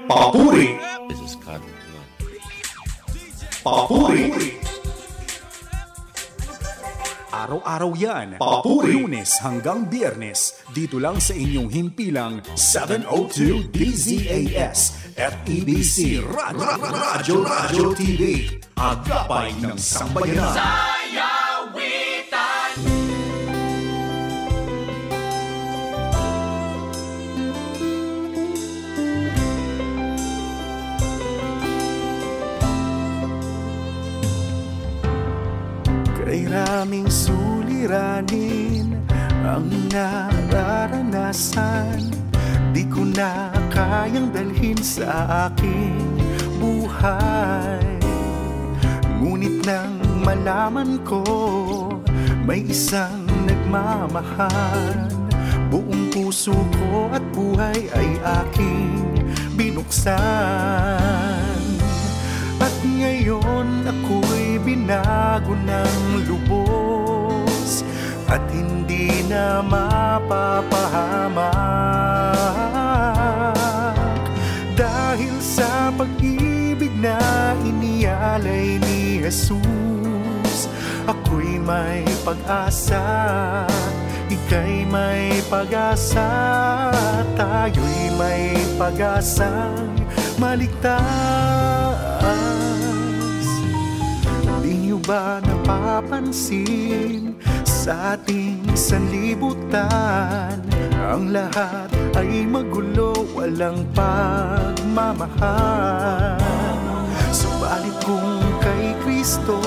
Papuri. This is Cotton. Papuri. Araw-araw yan. Papuri. Lunes hanggang Biyernes. Dito lang sa inyong himpilang 702 DZAS FEBC Radyo TV. Agapay ng Sambayanan. Kay raming suliranin ang nararanasan, di ko na kayang dalhin sa aking buhay. Ngunit nang malaman ko may isang nagmamahal, buong puso ko at buhay ay aking binuksan. At ngayon ako'y binago ng lubos at hindi na mapapahamak, dahil sa pag-ibig na inialay ni Jesus. Ako'y may pag-asa, ika'y may pag-asa, tayo'y may pag-asang maligtas. Di niyo ba napapansin sa ating sanlibutan, ang lahat ay magulo, walang pagmamahal? Subalit kung kay Kristo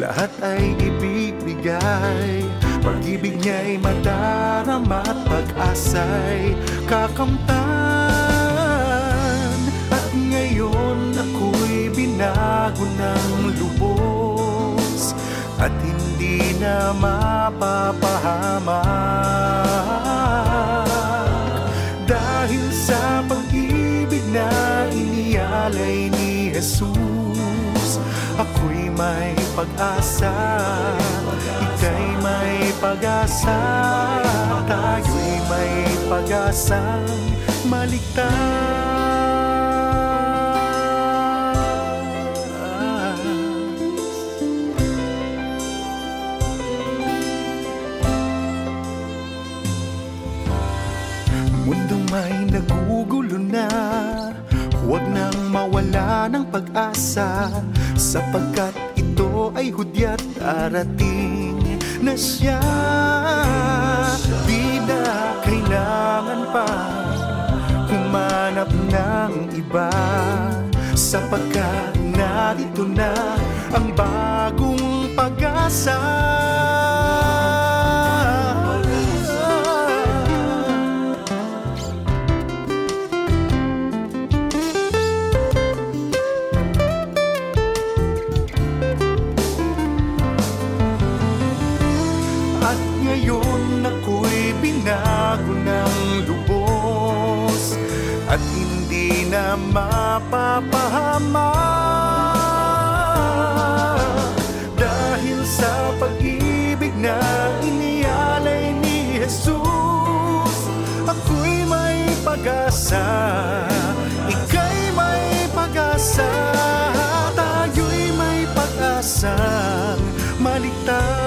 lahat ay ibibigay, pag-ibig niya'y madarama at pag-asa'y kakamtan. At ngayon ako'y binago ng lubos at hindi na mapapahamak, dahil sa pag-ibig na inialay ni Jesus. Ako'y may pag-asa, ika'y may pag-asa, tayo'y may pag-asang maligtas. Mundong may nagugulo na, huwag nang mawala ng pag-asa, sapagkat ito ay hudyat darating na siya. Di na kailangan pa humanap ng iba, sapagkat narito na ang bagong pag-asa. Ngayon ako'y binago ng lubos at hindi na mapapahamak, dahil sa pag-ibig na inialay ni Jesus. Ako'y may pag-asa, ika'y may pag-asa, tayo'y may pag-asang maligtas.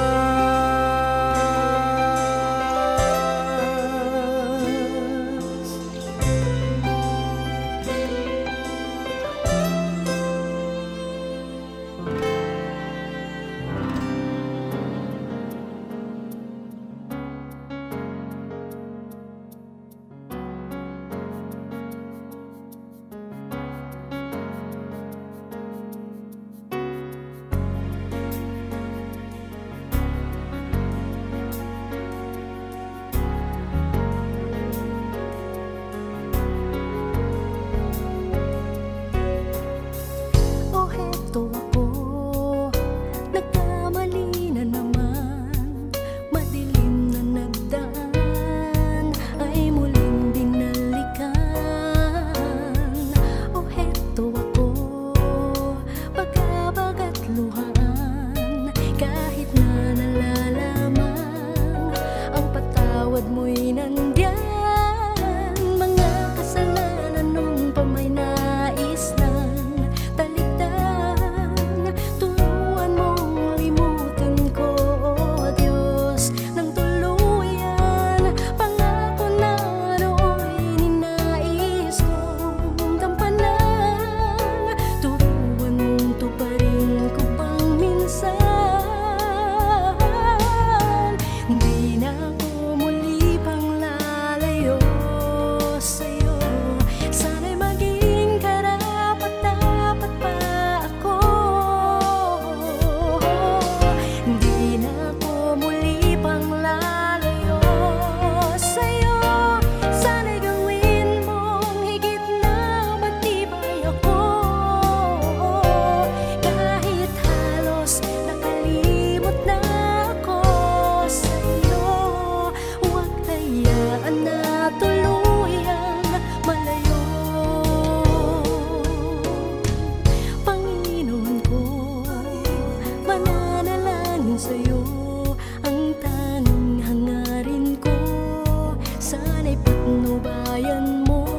sana'y patnubayan mo,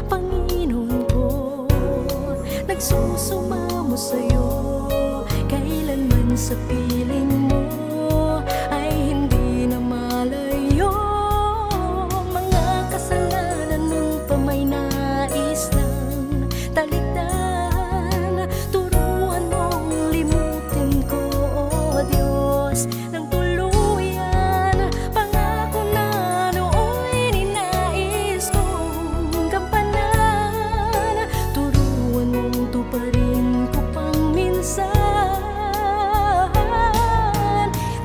Panginoon ko. Nagsusumamo sa'yo, kailanman sa piling mo ay hindi na malayo. Mga kasalanan nung pa may nais ng talikdan, turuan mong limutin ko, O Diyos, ng tuluyan. Pangako na nooy ninais kong gampanan, turuan mong tuparin ko pang minsan.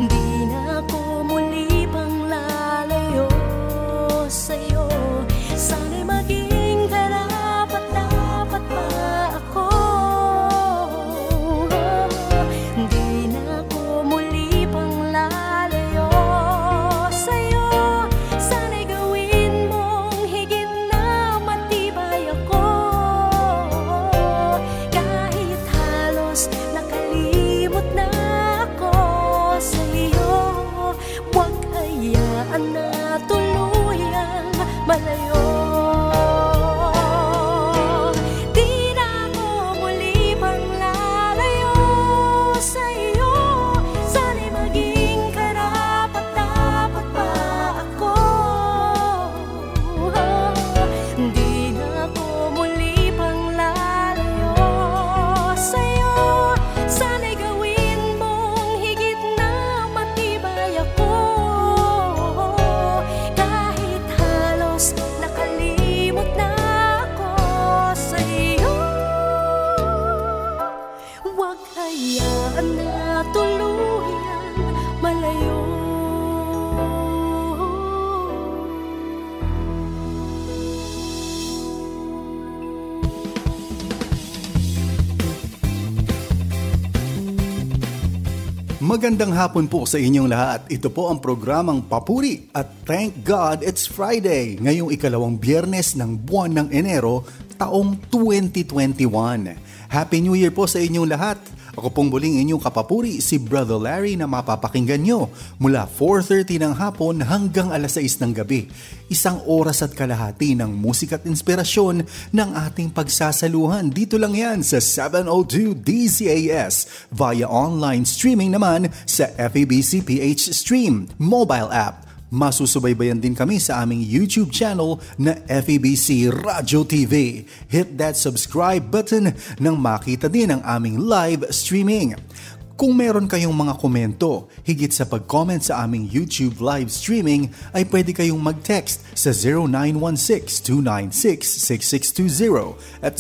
Di na ako muli pang lalayo sa'yo, sana'y maging karapat-dapat pa ako. Di na ako muli pang lalayo sa'yo, sana'y gawin mong higit na matibay ako. Kahit halos nakalimot na ako sa'yo, huwag hayaan na tuluyang malayo. Di na ako muli pang lalayo sa'yo, sana'y maging karapat-dapat pa ako. Di na ako muli pang lalayo sa'yo, sana'y gawin mong higit na matibay ako. Kahit halos nakalimot na ako sa'yo, huwag hayaan na tuluyan malayo. Magandang hapon po sa inyong lahat. Ito po ang programang Papuri at thank God it's Friday. Ngayong ikalawang biyernes ng buwan ng Enero, taong 2021. Happy New Year po sa inyong lahat. Ako pong muling inyong kapapuri, si Brother Larry, na mapapakinggan nyo mula 4:30 ng hapon hanggang alas 6 ng gabi. Isang oras at kalahati ng musika at inspirasyon ng ating pagsasaluhan. Dito lang yan sa 702 DZAS, via online streaming naman sa FEBC PH Stream mobile app. Masusubaybayan din kami sa aming YouTube channel na FEBC Radio TV. Hit that subscribe button nang makita din ang aming live streaming. Kung meron kayong mga komento, higit sa pag-comment sa aming YouTube live streaming, ay pwede kayong mag-text sa 0916-296-6620 at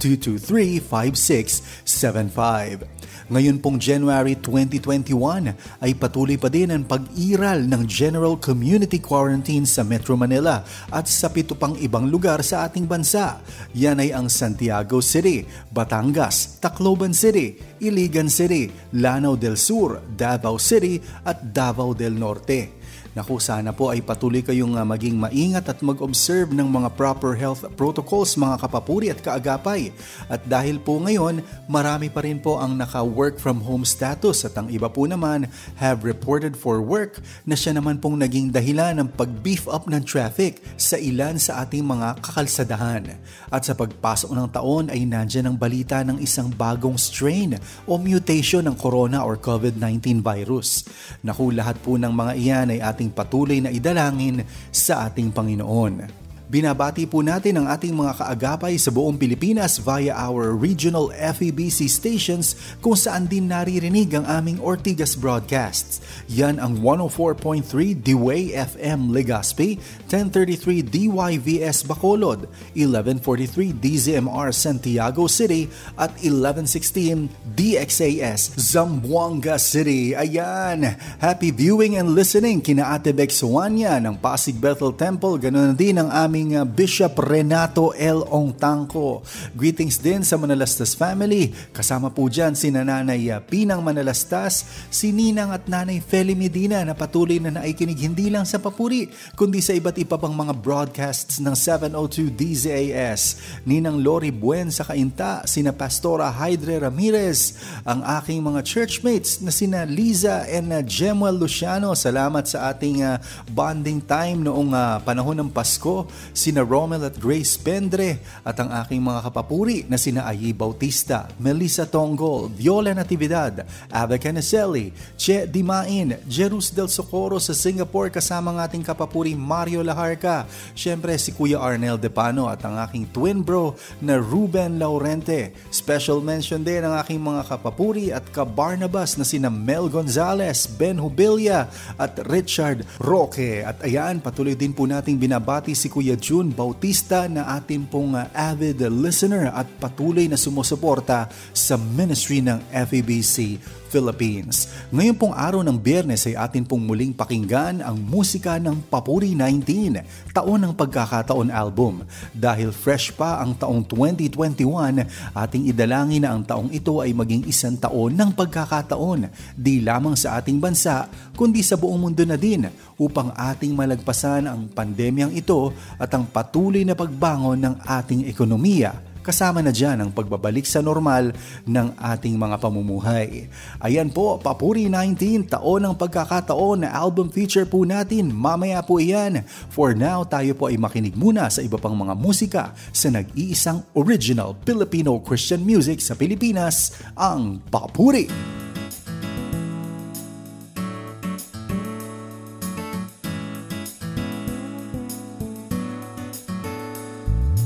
0999-223-5675. Ngayon pong January 2021 ay patuloy pa din ang pag-iral ng General Community Quarantine sa Metro Manila at sa 7 pang ibang lugar sa ating bansa. Yan ay ang Santiago City, Batangas, Tacloban City, Iligan City, Lanao del Sur, Davao City at Davao del Norte. Naku, sana po ay patuloy kayong maging maingat at mag-observe ng mga proper health protocols, mga kapapuri at kaagapay. At dahil po ngayon, marami pa rin po ang naka-work from home status at ang iba po naman have reported for work na siya naman pong naging dahilan ng pag-beef up ng traffic sa ilan sa ating mga kakalsadahan. At sa pagpasok ng taon ay nandiyan ang balita ng isang bagong strain o mutation ng corona or COVID-19 virus. Naku, lahat po ng mga iyan ay ating patuloy na idalangin sa ating Panginoon. Binabati po natin ang ating mga kaagapay sa buong Pilipinas via our regional FEBC stations kung saan din naririnig ang aming Ortigas broadcasts. Yan ang 104.3 D-Way FM Legazpi, 1033 DYVS Bacolod, 1143 DZMR Santiago City at 1116 DXAS Zamboanga City. Ayan! Happy viewing and listening kina Ate Bex Suanya ng Pasig Bethel Temple, ganoon din ang aming aming Bishop Renato L. Ongtangco. Greetings din sa Manalastas family. Kasama po dyan si Nanay Pinang Manalastas, si Ninang at Nanay Feli Medina na patuloy na naikinig hindi lang sa Papuri, kundi sa iba't iba pang mga broadcasts ng 702 DZAS. Ninang Lori Buen sa Kainta, sina Pastora Hydre Ramirez, ang aking mga churchmates na sina Liza and Jemuel Luciano. Salamat sa ating bonding time noong panahon ng Pasko, sina Romel at Grace Pendre, at ang aking mga kapapuri na sina Ayi Bautista, Melissa Tongol, Viola Natividad, Ava Canicelli, Che Dimain, Jerus del Socorro sa Singapore kasama ng ating kapapuri Mario Laharca, syempre si Kuya Arnel Depano at ang aking twin bro na Ruben Laurente. Special mention din ang aking mga kapapuri at ka-Barnabas na sina Mel Gonzalez, Ben Hubilia at Richard Roque. At ayan, patuloy din po nating binabati si Kuya June Bautista na atin pong avid listener at patuloy na sumusuporta sa ministry ng FEBC Philippines. Ngayon pong araw ng Biyernes ay atin pong muling pakinggan ang musika ng Papuri 19, Taon ng Pagkakataon album. Dahil fresh pa ang taong 2021, ating idalangin na ang taong ito ay maging isang taon ng pagkakataon, di lamang sa ating bansa, kundi sa buong mundo na din, upang ating malagpasan ang pandemyang ito at ang patuloy na pagbangon ng ating ekonomiya. Kasama na dyan ang pagbabalik sa normal ng ating mga pamumuhay. Ayan po, Papuri 19, Taon ng Pagkakataon na album feature po natin. Mamaya po iyan. For now, tayo po ay makinig muna sa iba pang mga musika sa nag-iisang original Filipino Christian music sa Pilipinas, ang Papuri.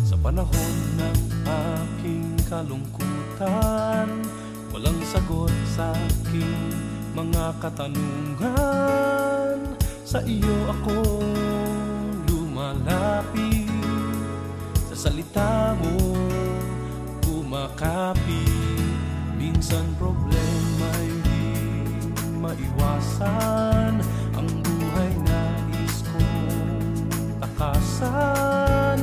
Sa panahon ng aking kalungkutan, walang sagot sa aking mga katanungan. Sa iyo ako lumalapit, sa salita mo kumakapit. Minsan problema'y di maiwasan, ang buhay nais kong takasan.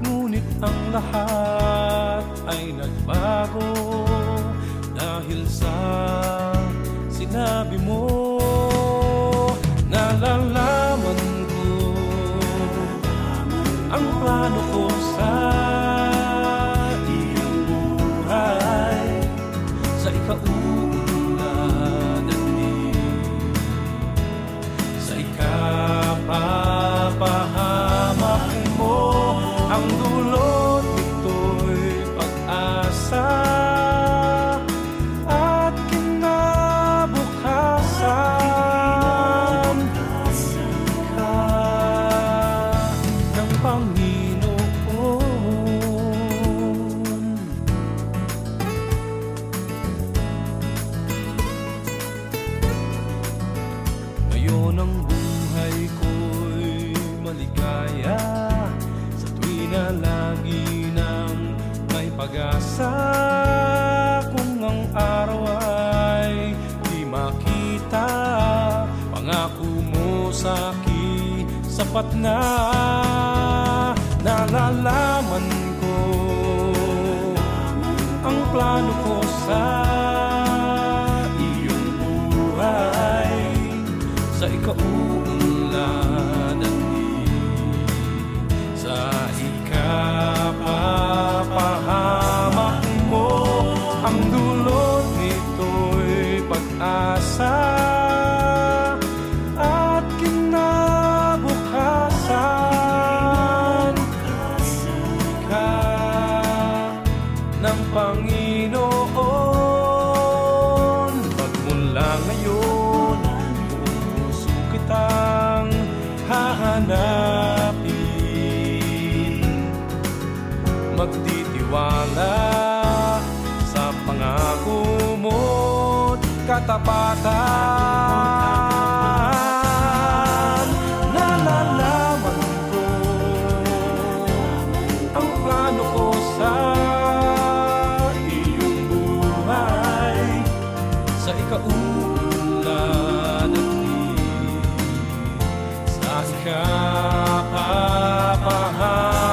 Ngunit ang lahat ay nagbago dahil sa sinabi mo. Nalalaman ko ang plano ko sa iyong buhay, sa ikauunlad at sa ikapapahamak mo. Ang dulot nito'y pag-asa at kinabukasan ka ng Panginoon. Ngayon ang buhay ko'y maligaya, na lagi nang may pag-asa. Kung ang araw ay di makita, pangako mo sa'kin sapat na. Nalalaman ko ang plano ko sa iyong buhay, sa ikauunlad at sa ikapapahamak mo. Ang dulot nito'y pag-asa at kinabukasan ka ng Panginoon. Magmula ngayon, buong puso kitang hahanapin, magtitiwala sa pangako mo't katapatan. Nalalaman ko ang plano ko sa iyong buhay, sa ikauunlad at sa ikapapahamak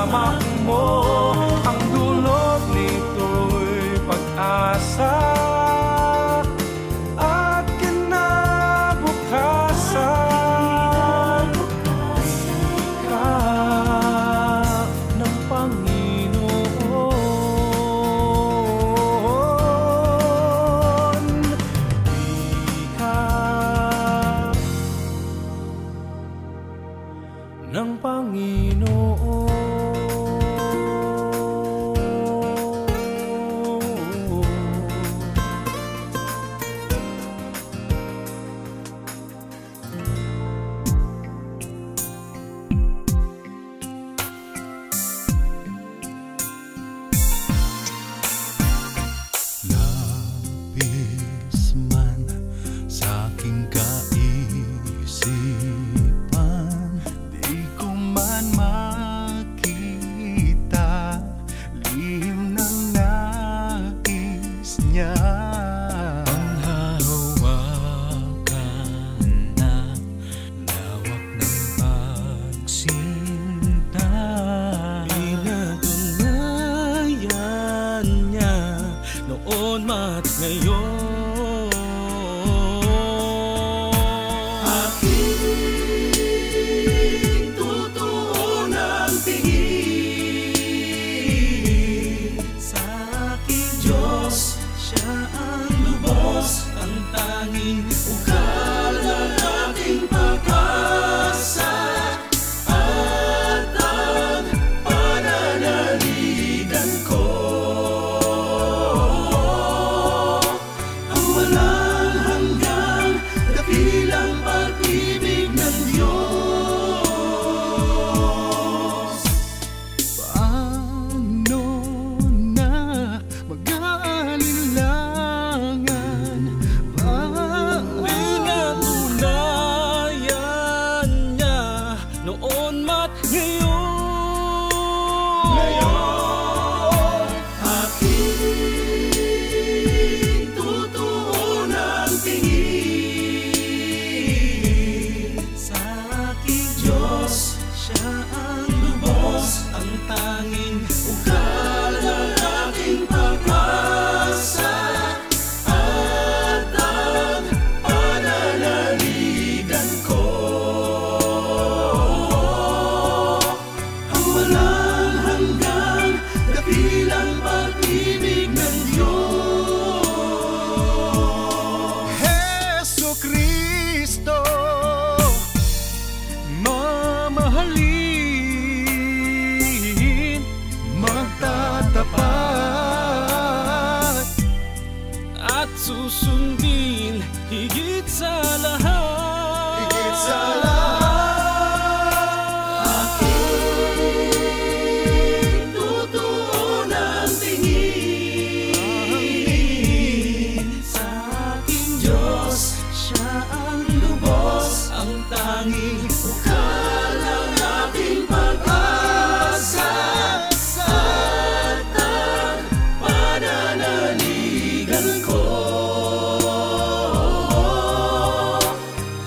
ng Panginoon. Labis man sa aking kaisipan, di ko man makita lihim ng nais niya. Panghahawakan na lawak ng pagsinta, pinatunayan niya noon mat ngayon. Aking tutuon ang tingin sa aking Diyos, siya ang lubos, ang tanging ukal ng aking pag-asa at ang pananaligan ko. Ang walang hanggang dakilang pag-ibig ng Diyos. Paano na mag-aalilangan? Pinatunayan niya noon mat ngayon. Aking tutuon ang tingin sa aking Diyos, siya ang lubos, ang tanging ukal ng aking pag-asa at ang pananaligan ko. Ang walang hanggang dakilang pag-ibig ng Diyos. Jesucristo, mamahalin, magtatapat At susundin higit sa lahat. higit sa lahat. Aking tutuon ang tingin sa aking Diyos, siya ang lubos, ang tanging ukal ng aking pag-asa at ang pananaligan ko.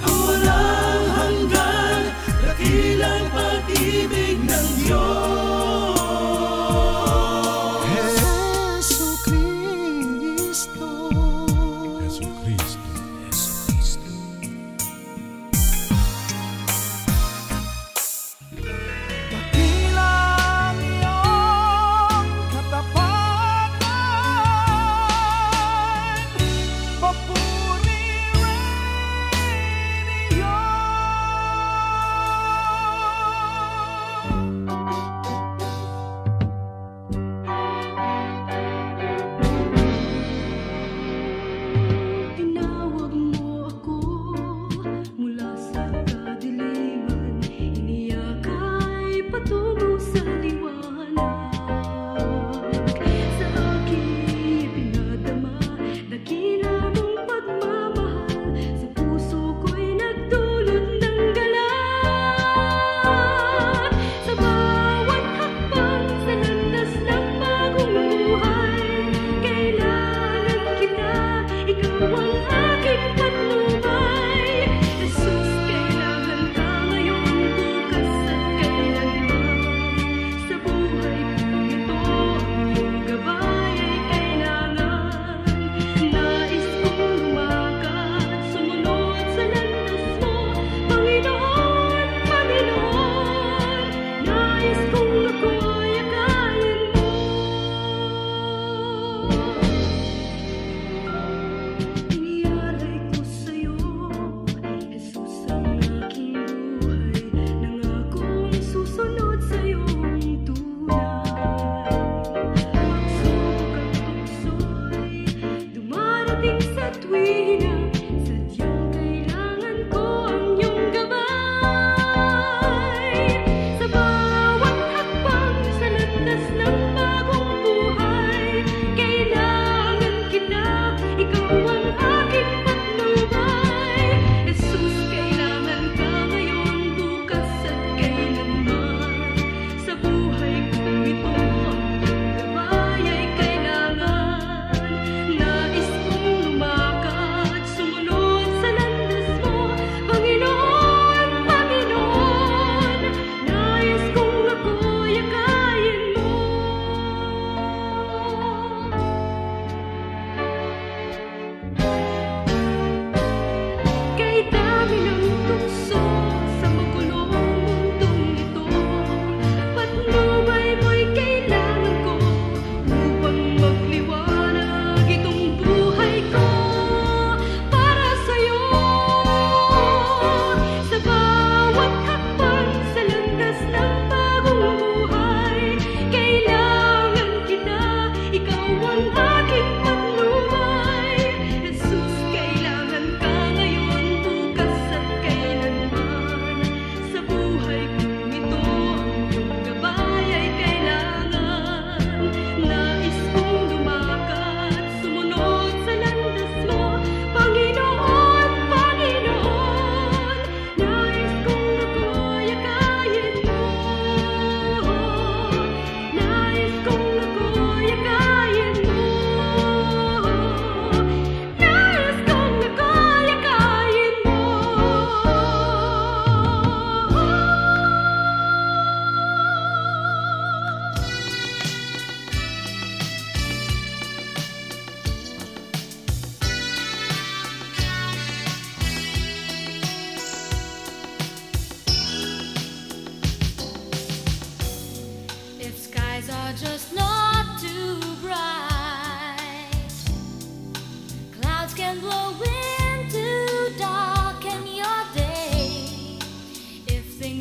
Ang walang hanggan dakilang pag-ibig ng Diyos. Jesucristo, Jesucristo, Jesucristo.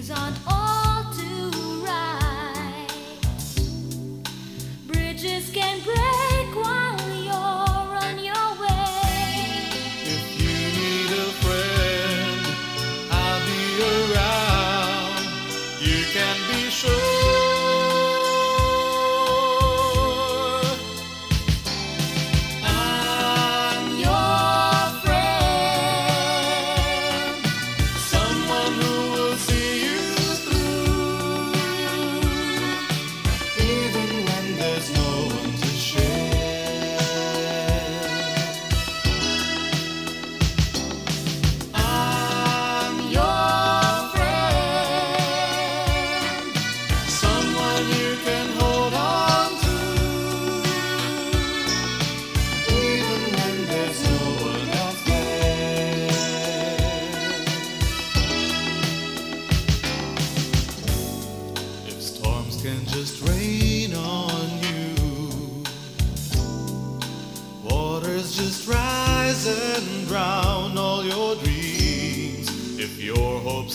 things aren't all too right. Bridges can break while you're on your way. If you need a friend, I'll be around. You can be sure.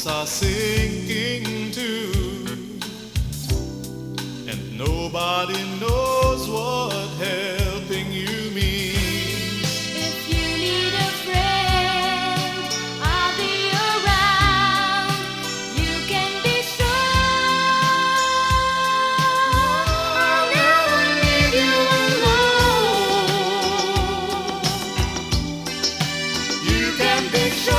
Are sinking too, and nobody knows what helping you means. If you need a friend, I'll be around. You can be sure I'll never leave you alone. You can be sure.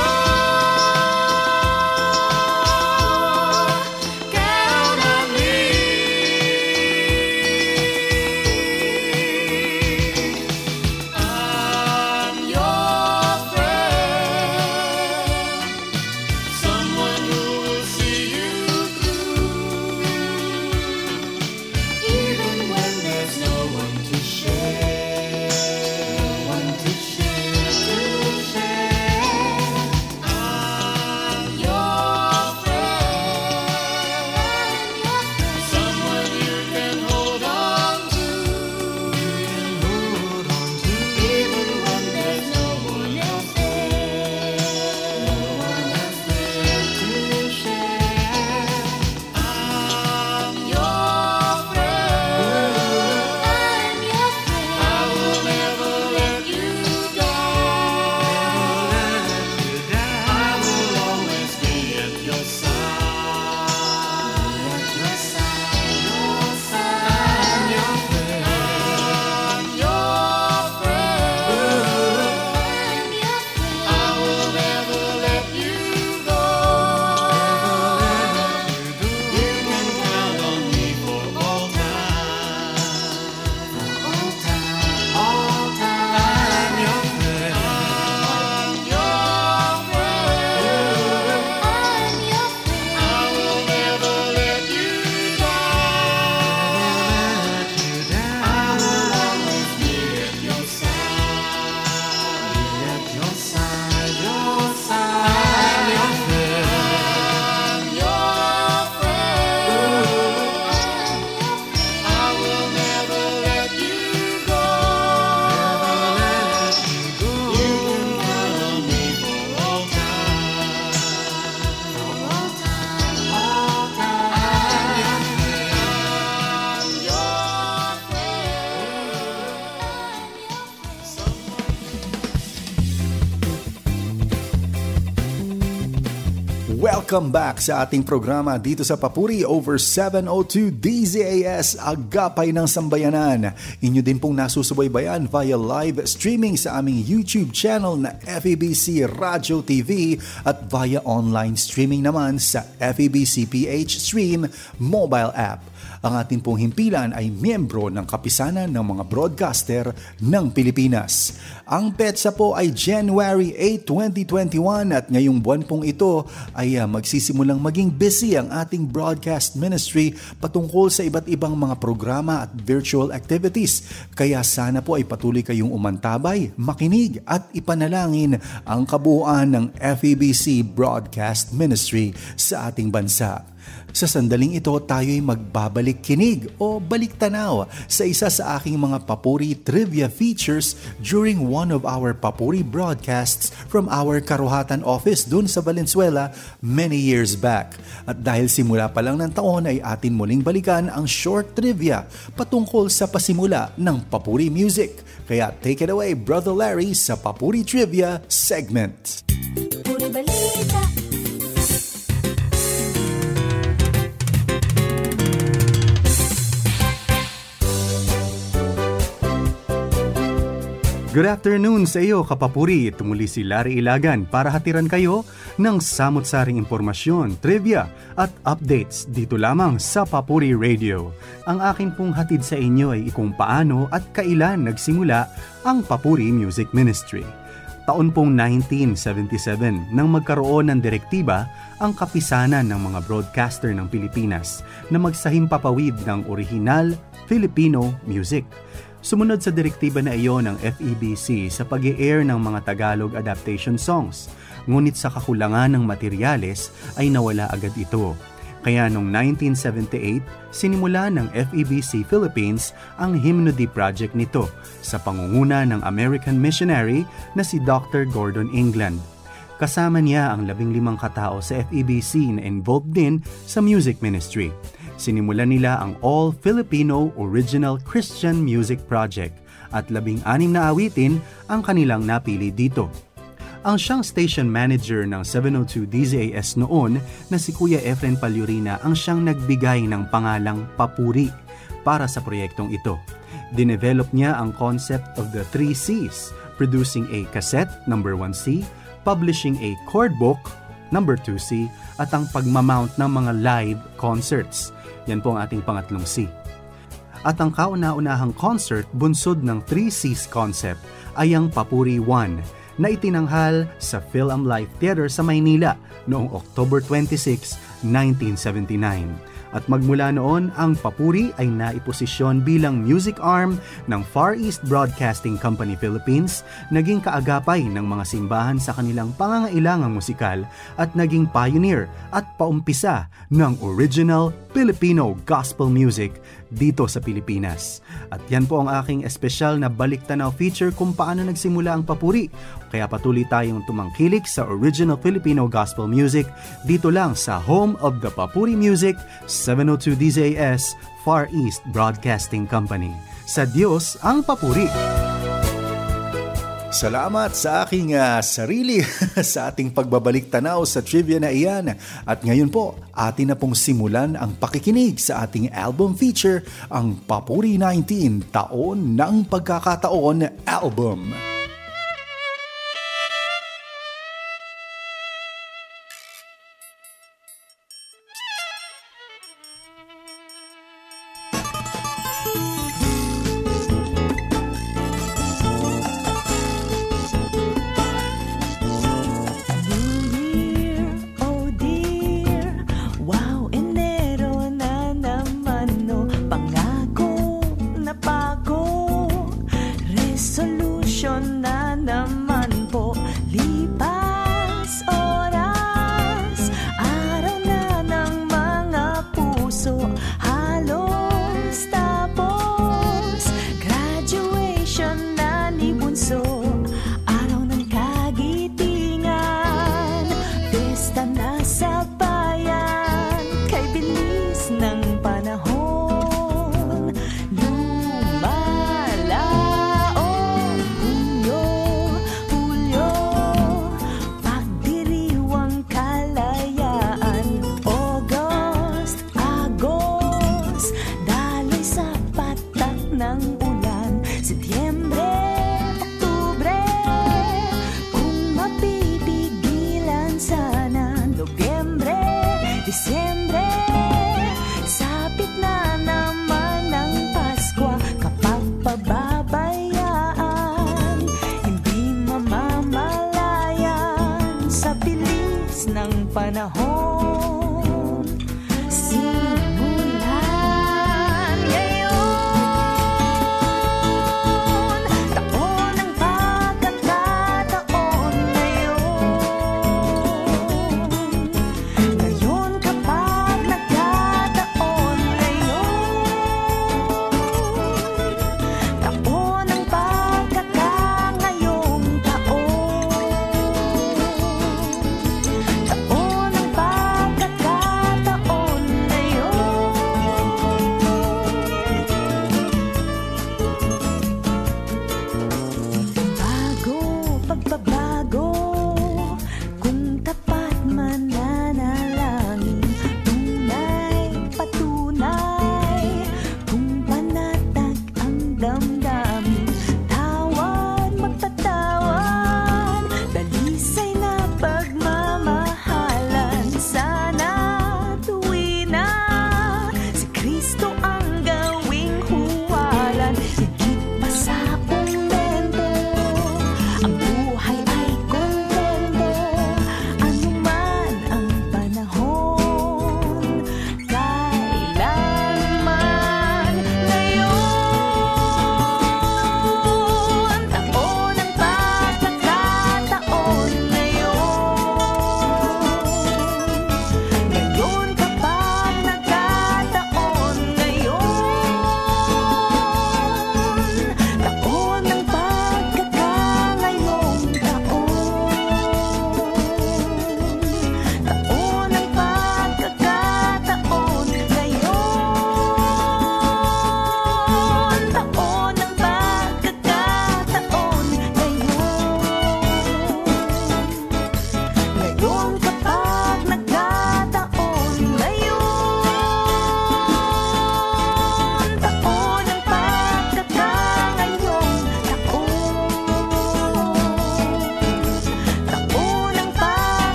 Welcome back sa ating programa dito sa Papuri over 702 DZAS Agapay ng Sambayanan. Inyo din pong nasusubaybayan via live streaming sa aming YouTube channel na FEBC Radio TV at via online streaming naman sa FEBC PH Stream mobile app. Ang ating pong himpilan ay miyembro ng kapisanan ng mga broadcaster ng Pilipinas. Ang petsa po ay January 8, 2021 at ngayong buwan pong ito ay magsisimulang maging busy ang ating broadcast ministry patungkol sa iba't ibang mga programa at virtual activities. Kaya sana po ay patuloy kayong umantabay, makinig at ipanalangin ang kabuuan ng FEBC Broadcast Ministry sa ating bansa. Sa sandaling ito, tayo'y magbabalik kinig o balik tanaw sa isa sa aking mga papuri trivia features during one of our papuri broadcasts from our Karuhatan office dun sa Valenzuela many years back. At dahil simula pa lang ng taon ay atin muling balikan ang short trivia patungkol sa pasimula ng papuri music. Kaya take it away, Brother Larry, sa Papuri Trivia segment. Puri balita. Good afternoon sa iyo, kapapuri. Ito muli si Larry Ilagan para hatiran kayo ng samot-saring impormasyon, trivia at updates dito lamang sa Papuri Radio. Ang akin pong hatid sa inyo ay kung paano at kailan nagsimula ang Papuri Music Ministry. Taon pong 1977 nang magkaroon ng direktiba ang kapisanan ng mga broadcaster ng Pilipinas na magsahimpapawid ng orihinal Filipino music. Sumunod sa direktiba na iyon ng FEBC sa pag-i-air ng mga Tagalog adaptation songs, ngunit sa kakulangan ng materyales ay nawala agad ito. Kaya noong 1978, sinimula ng FEBC Philippines ang Hymnody Project nito sa pangunguna ng American missionary na si Dr. Gordon England. Kasama niya ang 15 katao sa FEBC na involved din sa music ministry. Sinimulan nila ang All Filipino Original Christian Music Project at 16 na awitin ang kanilang napili dito. Ang siyang station manager ng 702 DZAS noon na si Kuya Efren Palyurina ang siyang nagbigay ng pangalang Papuri para sa proyektong ito. Dinevelop niya ang concept of the 3 C's, producing a cassette, number 1C, publishing a chord book, number 2C, at ang pagmamount ng mga live concerts. Yan po ang ating pangatlong C. At ang kauna-unahang concert bunsod ng 3C's concept ay ang Papuri 1 na itinanghal sa Phil-Am Life Theater sa Maynila noong October 26, 1979. At magmula noon, ang Papuri ay naiposisyon bilang music arm ng Far East Broadcasting Company Philippines, naging kaagapay ng mga simbahan sa kanilang pangangailangang musikal at naging pioneer at paumpisa ng original Filipino gospel music dito sa Pilipinas. At yan po ang aking espesyal na balik-tanaw feature kung paano nagsimula ang Papuri. Kaya patuloy tayong tumangkilik sa original Filipino gospel music dito lang sa home of the Papuri Music, 702 DZAS, Far East Broadcasting Company. Sa Diyos ang Papuri! Salamat sa aking sarili sa ating pagbabalik tanaw sa trivia na iyan. At ngayon po, atin na pong simulan ang pakikinig sa ating album feature, ang Papuri 19 Taon ng Pagkakataon Album. Resolution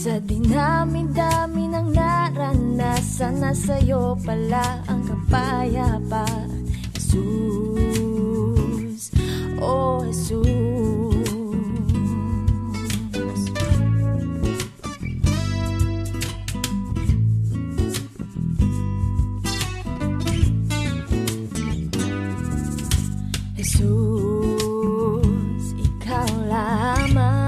Sa dinami-dami ng naranasan, na sa'yo pala ang kapayapaan. Jesus, oh Jesus. Jesus, ikaw lamang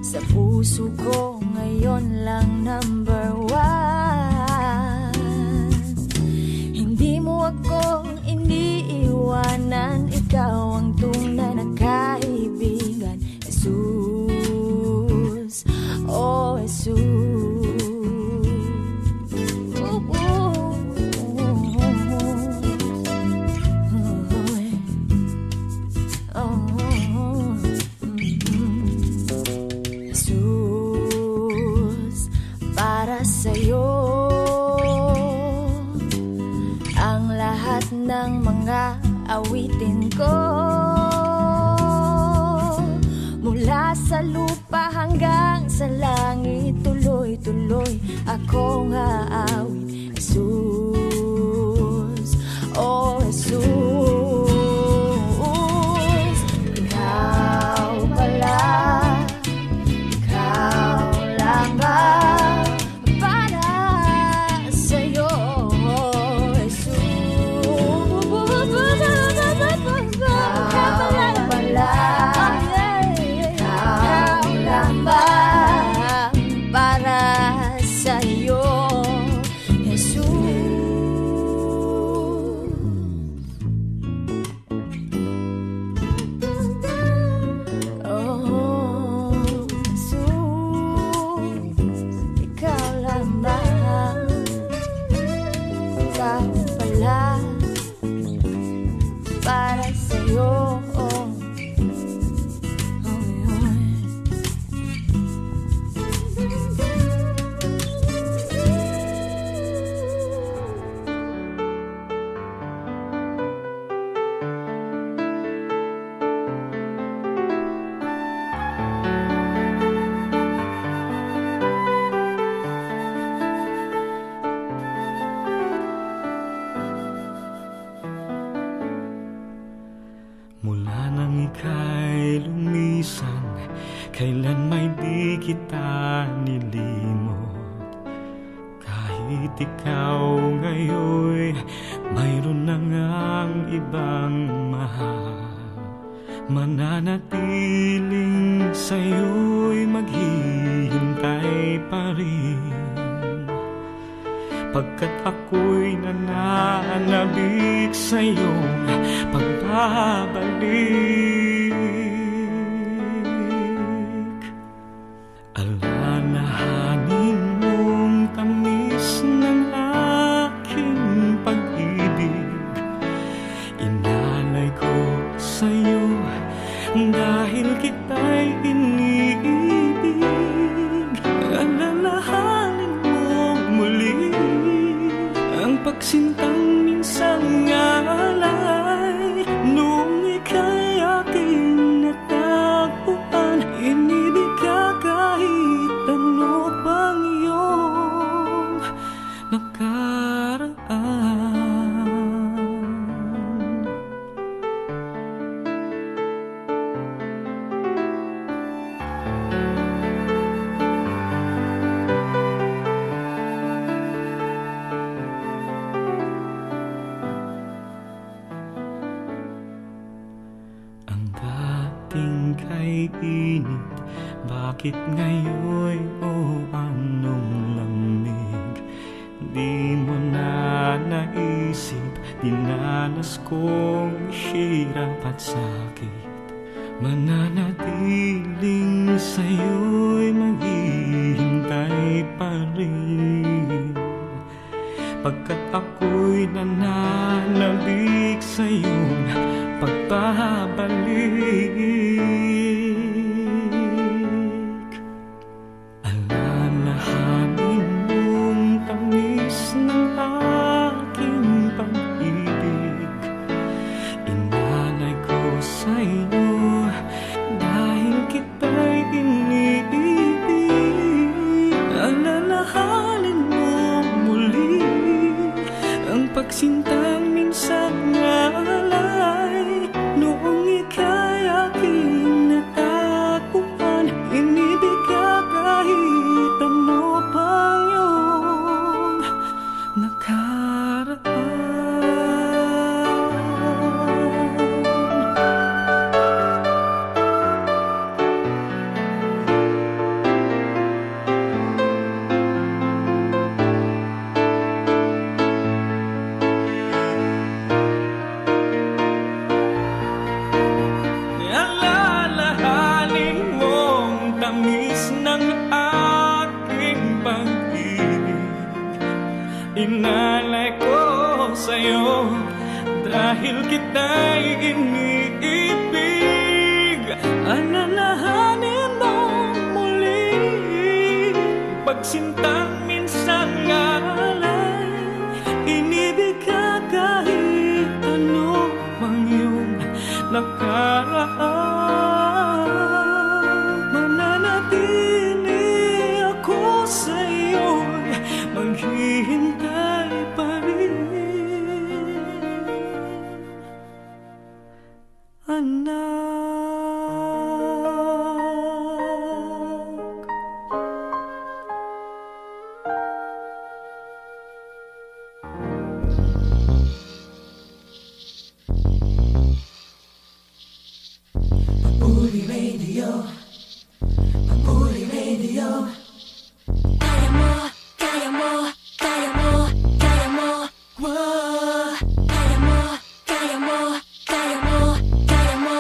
sa puso ko ngayon lang number one. Hindi mo ako iniiwanan, ikaw ang tunay na kaibigan. Jesus, oh Jesus. Sa'yo ang lahat ng mga awitin ko, mula sa lupa hanggang sa langit, tuloy-tuloy akong aawit. Jesus, oh Jesus, ikaw pala, ikaw lang ba? Kailan may di kita nilimot, kahit ikaw ngayon mayroon na ngang ibang mahal. Mananatiling sa'yo'y maghihintay pa rin, pagkat ako'y nananabik sa'yong pagbabalik. Alalahanin mong tamis ng aking pag-ibig, inalay ko sa'yo dahil kita'y iniibig. Alalahanin mong muli ang pagsintang minsang alay, nung ika'y aking natagpuan, inibig ka kahit ano pang iyong nakaraan. Ang dating kay init, bakit ngayon anong lamig? Di mo na naisip, dinanas kong hirap at sakit. Mananatiling sa'yo'y maghihintay pa rin, pagkat ako'y nananabik sa'yong pagbabalik. Alalahanin mong tamis ng aking pag-ibig, inalay ko sa'yo dahil kita'y iniibig. wakas ng aking pag-ibig, inalay ko sa'yo dahil kita'y iniibig. Alalahanin mo muli pagsintang minsan alay, inibig ka kahit ano mang iyong nakaraan. Mananatili ako sa'yo'y maghihintay pa rin, anak. Puri Radio, Puri Radio. Kaya mo, kaya mo, kaya mo, kaya mo. Whoa. Kaya mo, kaya mo, kaya mo, kaya mo.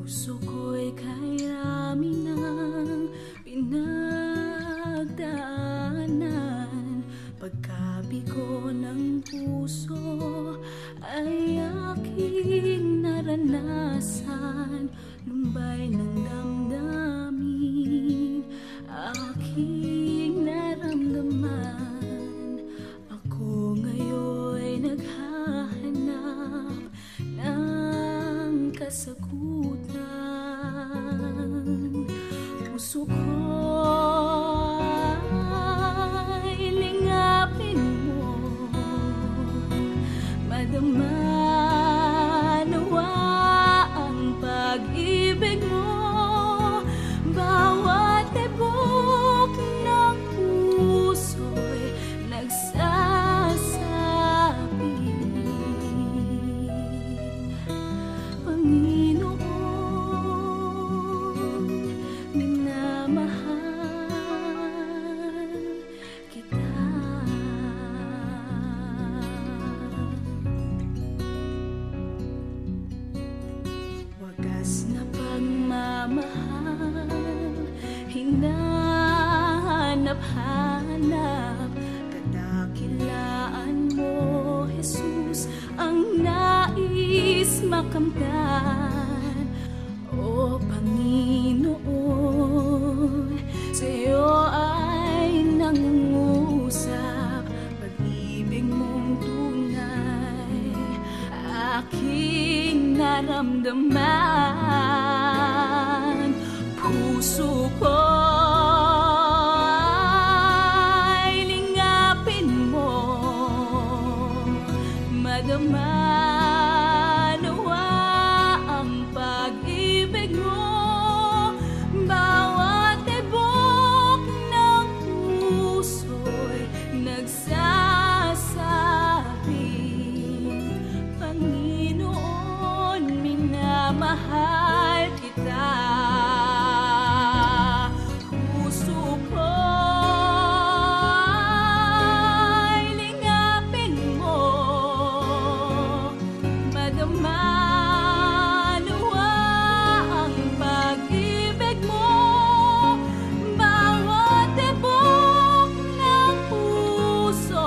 Puso ko'y kairami ng pinagdaanan. Pagkabigo ng puso ay aking naranasan. Lumbay ng damdamin aking naramdaman. Ako ngayon'y naghahanap ng kasagutan. Puso ko'y lingapin mo, madama nawa ang pag-ibig mo. Bawat tibok ng puso'y nagsasabi, Panginoon, minamahal kita. Wagas na pagmamahal, hinahanap-hanap. Kadakilaan mo, Jesus, ang nais makamtan. O Panginoon, sa'yo ay nangungusap. Pag-ibig mong tunay aking naramdaman. Puso ko ay lingapin mo, madama nawa ang pag-ibig mo. Bawat tibok ng puso'y nagsasabi, Panginoon, minamahal kita. Puso ko'y lingapin mo, madama nawa ang pag-ibig mo. Bawat tibok ng puso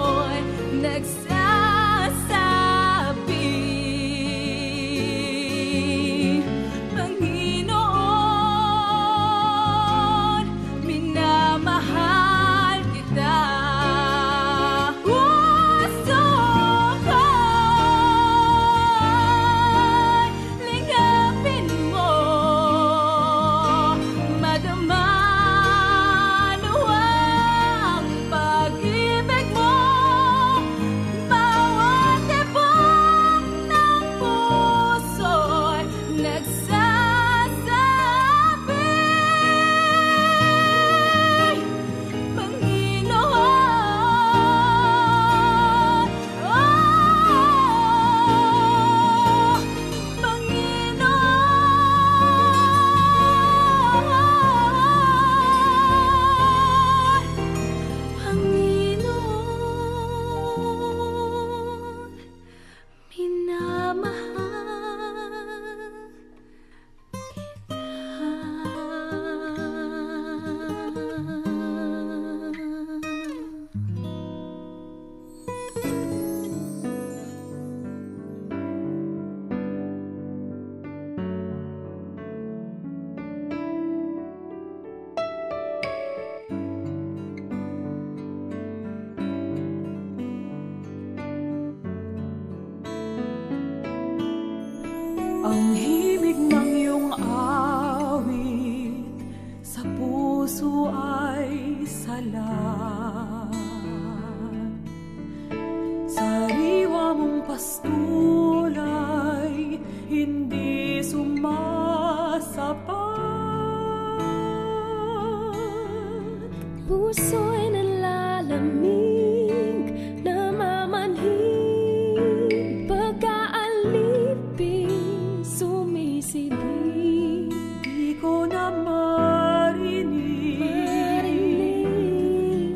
Ang himig ng iyong awit sa puso ay salat. Sariwa mong pastulay hindi sumasapat. Puso'y nalalamig, namamanhid, pagkaalipin, sumisilip. Di ko na marinig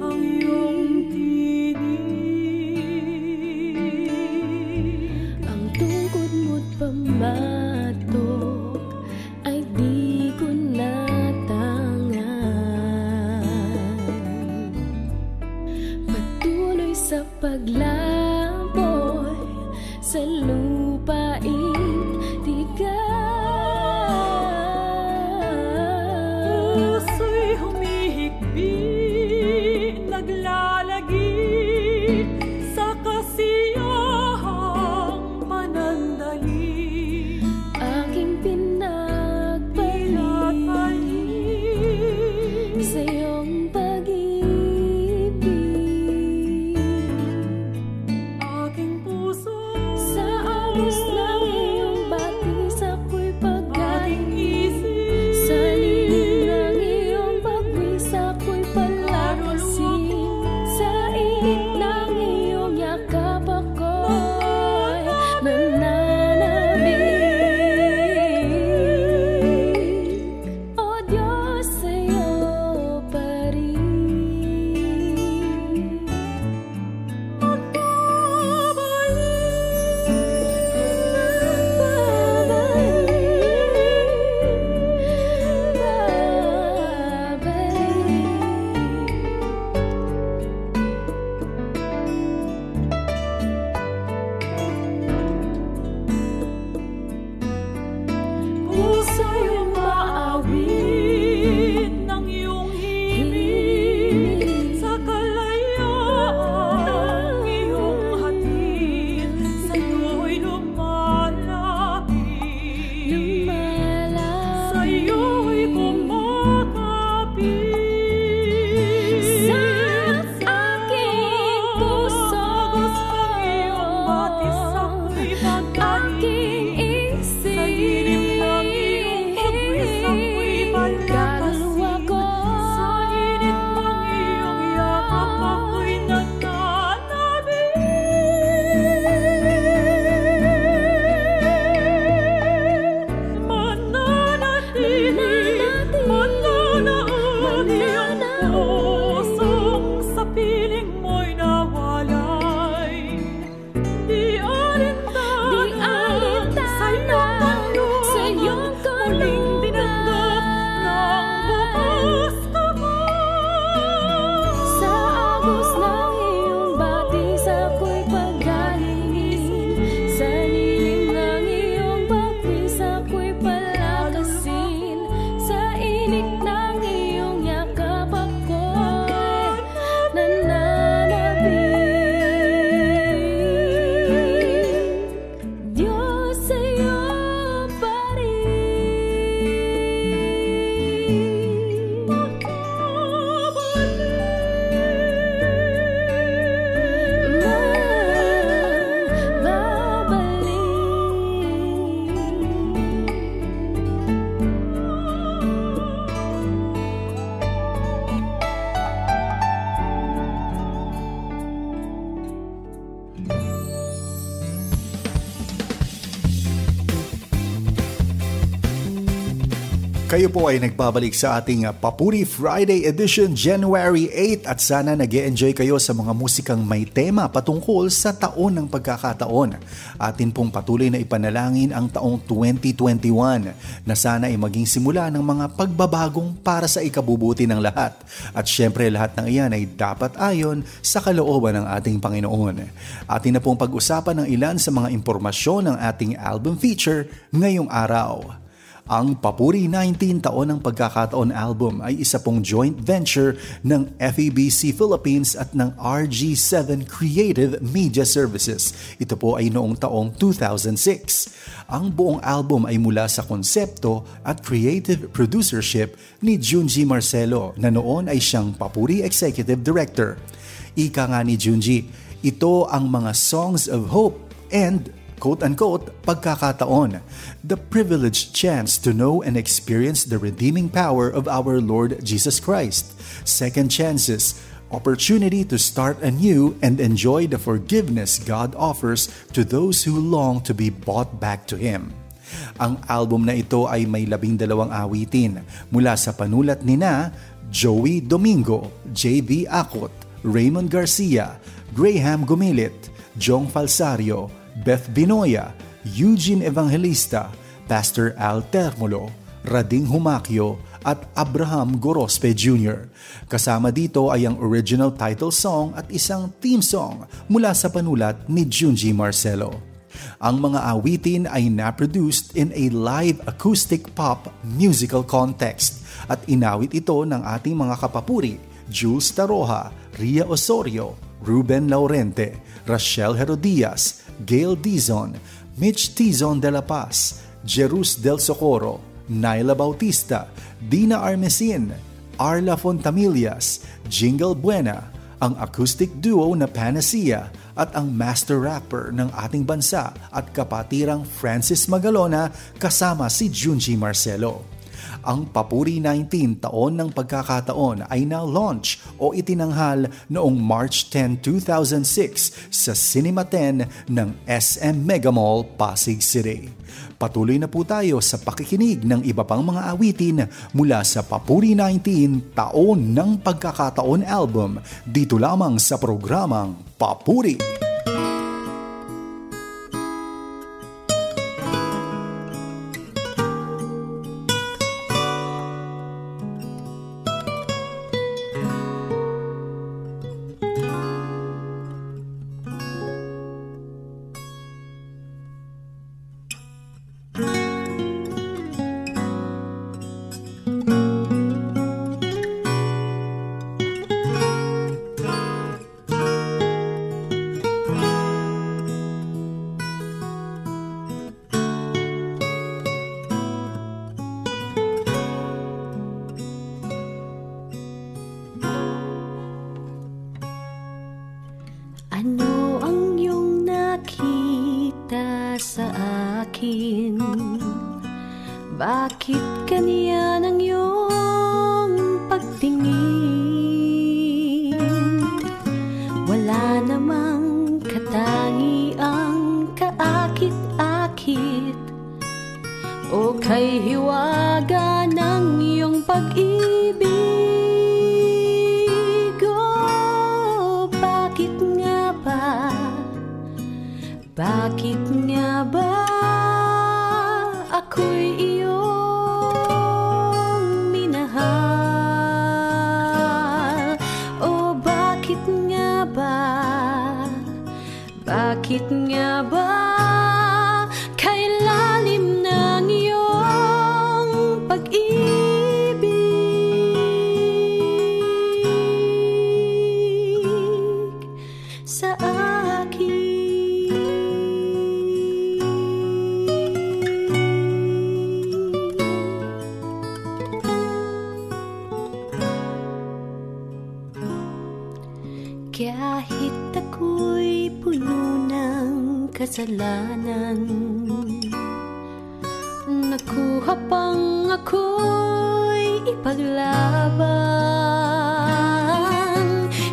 ang iyong tinig. Ang tungkod mo't pamatok ay di ko natangan. Patuloy sa paglaboy sa lupain tigas. Puso'y humihigbi, naglalagi sa kasiyahang panandali. Aking pinagpalit sa iyong pag-ibig. Aking puso Sa agos ng iyong batis ako'y pagkain. aking isip Sa lilim ng iyong pagwis ako'y palakasin. Sa init ng iyong yakap ako'y nananabik. O Diyos, sa'yo pa rin puso'y umaawit ng iyong himig sa kalayaang iyong hatid. Sa'yo'y lumalapit, sa'yo'y kumakapit. Sa aking puso, Agos ng iyong batis ako'y aking pagkain. Sa lilim ng iyong pagwis ako'y kaluluwa palakasin. ko. Sa init ng iyong yakap ako'y nananabik. Mananatili, mananaon iyong pusong sa piling mo'y nawalay. Di alintana sa iyong muling dinagdag ng bukas kamay. Sa agos ng iyong batis ako'y paggalingin. Sa lilim ng iyong pagwis ako'y palakasin. Sa init ng iyong yakap ako'y nananabik. Diyos, sa'yo pa Kayo po ay nagbabalik sa ating Papuri Friday Edition January 8 at sana nag-e-enjoy kayo sa mga musikang may tema patungkol sa taon ng pagkakataon. Atin pong patuloy na ipanalangin ang taong 2021 na sana ay maging simula ng mga pagbabagong para sa ikabubuti ng lahat. At syempre lahat ng iyan ay dapat ayon sa kalooban ng ating Panginoon. Atin na pong pag-usapan ng ilan sa mga impormasyon ng ating album feature ngayong araw. Ang Papuri 19 Taon ng Pagkakataon album ay isa pong joint venture ng FEBC Philippines at ng RG7 Creative Media Services. Ito po ay noong taong 2006. Ang buong album ay mula sa konsepto at creative producership ni Junji Marcelo na noon ay siyang Papuri Executive Director. Ika nga ni Junji, ito ang mga songs of hope and quote-unquote, pagkakataon, the privileged chance to know and experience the redeeming power of our Lord Jesus Christ, second chances, opportunity to start anew and enjoy the forgiveness God offers to those who long to be brought back to Him. Ang album na ito ay may 12 awitin mula sa panulat nina Joey Domingo, J.B. Acot, Raymond Garcia, Graham Gumilit, Jong Falsario, Beth Binoya, Eugene Evangelista, Pastor Al Termolo, Rading Humakyo at Abraham Gorospe Jr. Kasama dito ay ang original title song at isang theme song mula sa panulat ni Junji Marcelo. Ang mga awitin ay na-produced in a live acoustic pop musical context at inawit ito ng ating mga kapapuri Jules Taroja, Ria Osorio, Ruben Laurente, Rachel Herodias, Gail Dizon, Mitch Tizon de la Paz, Jerus del Socorro, Naila Bautista, Dina Armesin, Arla Fontamillas, Jingle Buena, ang acoustic duo na Panacea at ang master rapper ng ating bansa at kapatirang Francis Magalona kasama si Junji Marcelo. Ang Papuri 19 Taon ng Pagkakataon ay na-launch o itinanghal noong March 10, 2006 sa Cinema 10 ng SM Mega Mall, Pasig City. Patuloy na po tayo sa pakikinig ng iba pang mga awitin mula sa Papuri 19 Taon ng Pagkakataon album dito lamang sa programang Papuri. Ano ang iyong nakita sa akin? Bakit ganyan ang iyong pagtingin? Wala namang katangiang kaakit-akit o kay hiwaga ng iyong pag-ibig. Bakit nga ba ako'y iyong minahal? O bakit nga ba kay lalim ng iyong pag-ibig sa akin? Kahit ako'y puno ng kasalanan, nakuha pang ako'y ipaglaban.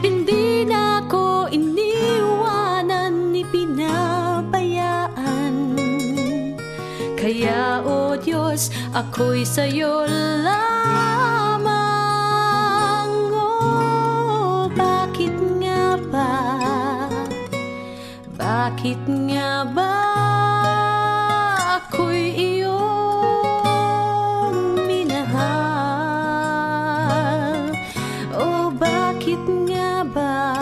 Hindi na ako iniwanan ni pinabayaan. Kaya, O Diyos, ako'y sa'yo lamang. Bakit nga ba ako'y iyong minahal? O bakit nga ba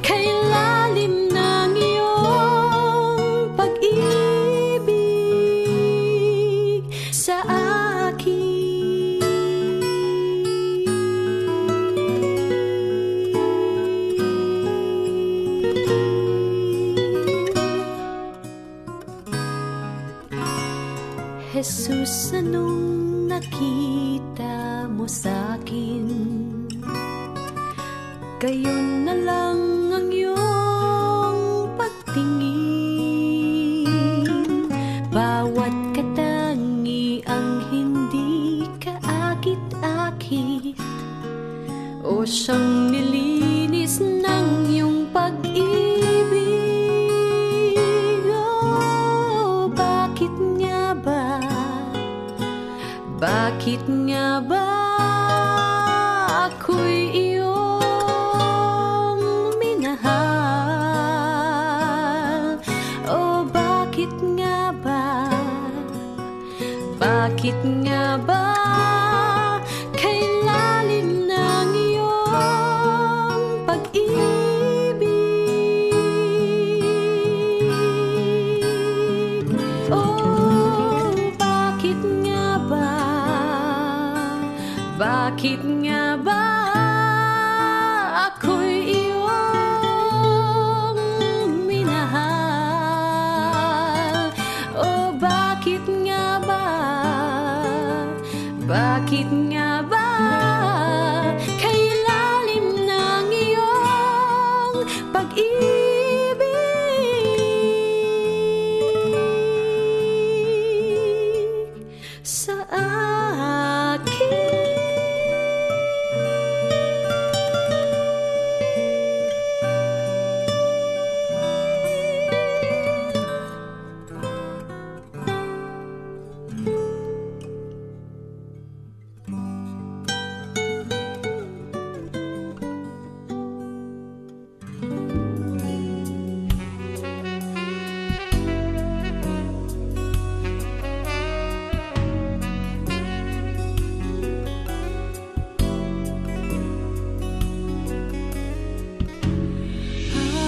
kay lalim ng iyong pag-ibig Jesus, anong nakita mo sa'kin? Gayon na lang ang iyong pagtingin. Bawat katangi ang hindi kaakit-akit, o siyang nilinis ng iyong pag-ibig. Oh, bakit nga ba? Bakit nga ba ako'y iyong minahal? Oh, bakit nga ba? Bakit nga ba kay lalim ng iyong pag-ibig? Oh, bakit nga ba? Bakit nga ba ako'y iyong minahal? Oh, bakit nga ba? Bakit nga ba kay lalim ng iyong pag-ibig sa akin?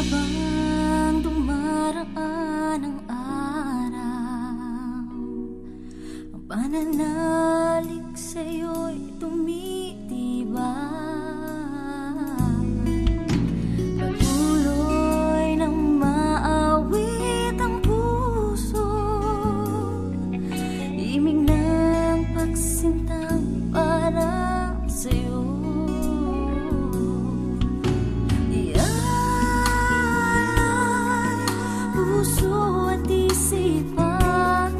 Habang dumaraan ang araw, ang pananalig sa'yo'y tumitibay. Patuloy nang maawit ang puso, imig ng pagsintang para sa'yo. Puso at isipan,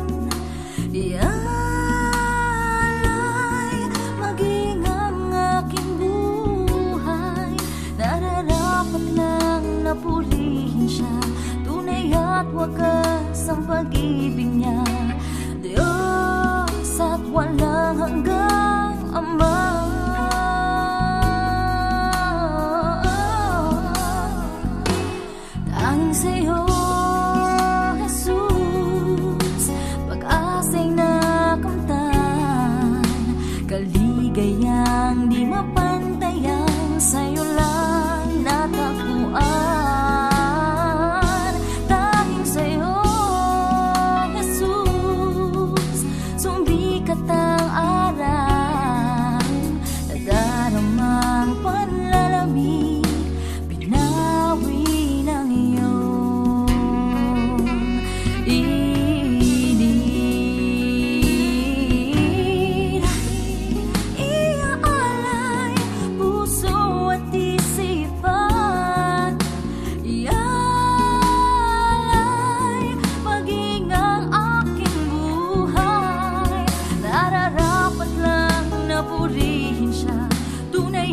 ialay maging ang aking buhay. Nararapat lang na purihin siya, tunay at wagas ang pag-ibig niya. Diyos at walang hanggang Ama. Tanging sa'yo, kaligayang di mapantayan, sa'yo lang natagpuan. Tanging sa'yo, Jesus, sumikat ang araw. Nadaramang panlalamig, binawi ng iyong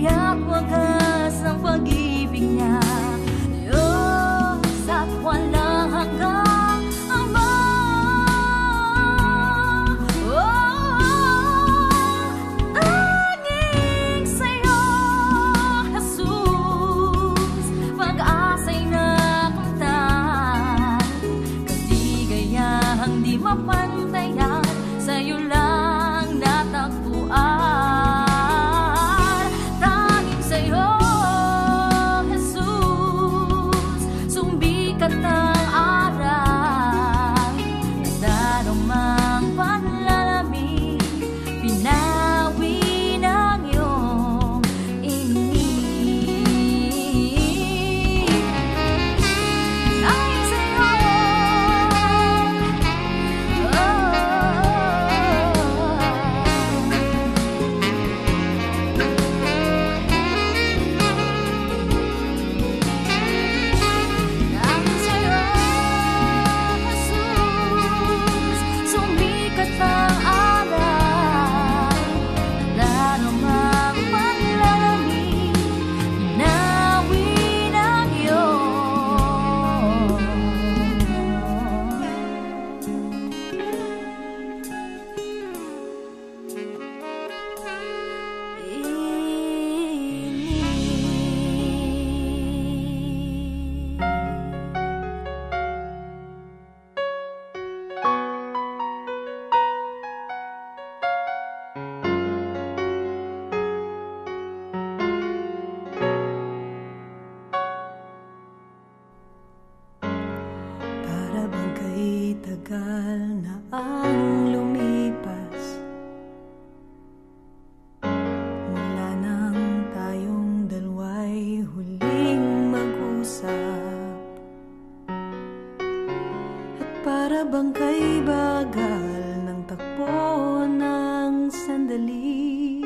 at wagas ang pag-ibig niya. Diyos at walang hanggang Ama. Tanging sa'yo, Jesus, pag-asa'y nakamtan. Kaligayahang di mapantayan, sa'yo lang natagpuan. Sa'yo, tagal na ang lumipas mula nang tayong dalawa'y huling mag-usap. At para bang kay bagal ng takbo ng sandali,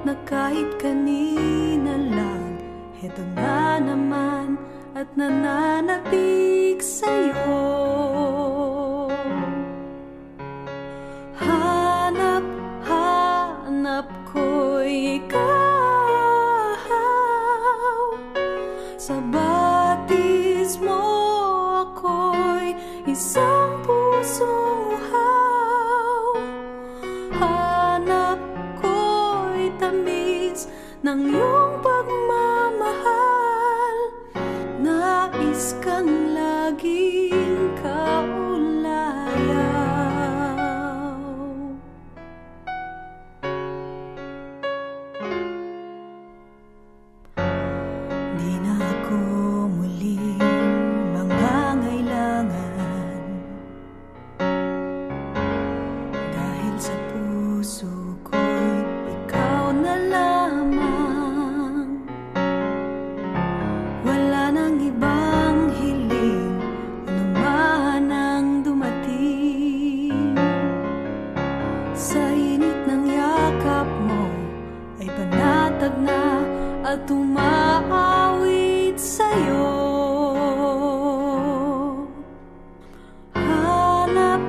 na kahit kanina lang, heto na naman at nananapig sa'yo. Hanap ko'y ikaw, sa batis mo ako'y isang pusong uhaw. Hanap ko'y tamis ng iyong pagmamahal, nais kang laging kaulayaw. Di na ako muling mangangailangan, dahil sa puso ko'y ikaw na lamang. Wala nang ibang hiling, anuman ang dumating. Sa init ng yakap mo ay panatag na at umaawit sa'yo. Hanap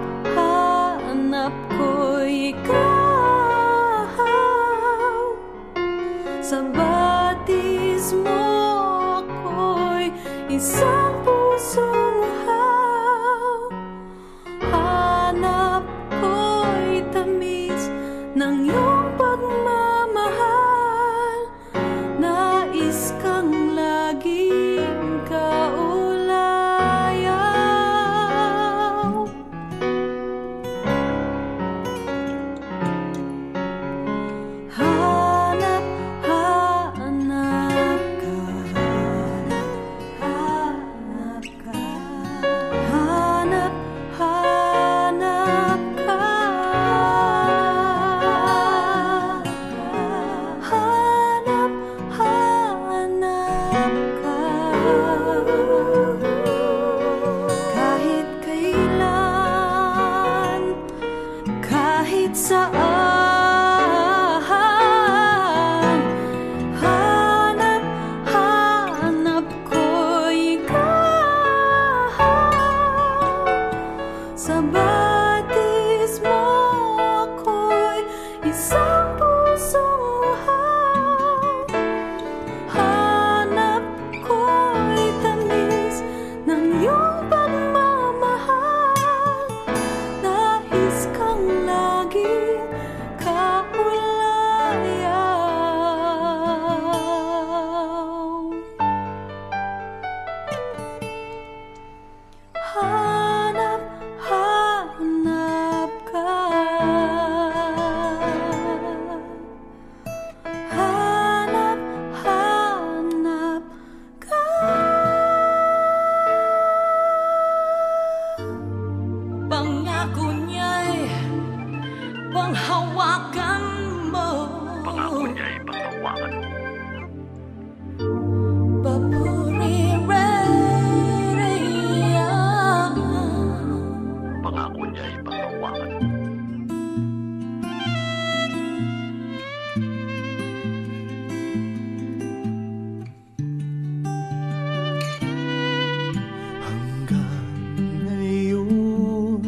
ko'y ikaw, sa batis mo ako'y isang pusong uhaw. Hanap ko'y tamis ng iyong pagmamahal, nais kang laging kaulayaw. Hanap ka, hanap ka, hanap ka. Hanap ka. Kahit kailan, kahit saan, hanap ko'y ikaw, sa batis mo ako'y isang pusong uhaw. Hanap ko'y tamis ng iyong pagmamahal, nais kang laging kaulayaw. Hanap ka. Hanap ka. Pangako niya'y panghawakan mo. Pangako niya'y panghawakan mo. Pangako niya'y panghawakan mo. Hanggang ngayon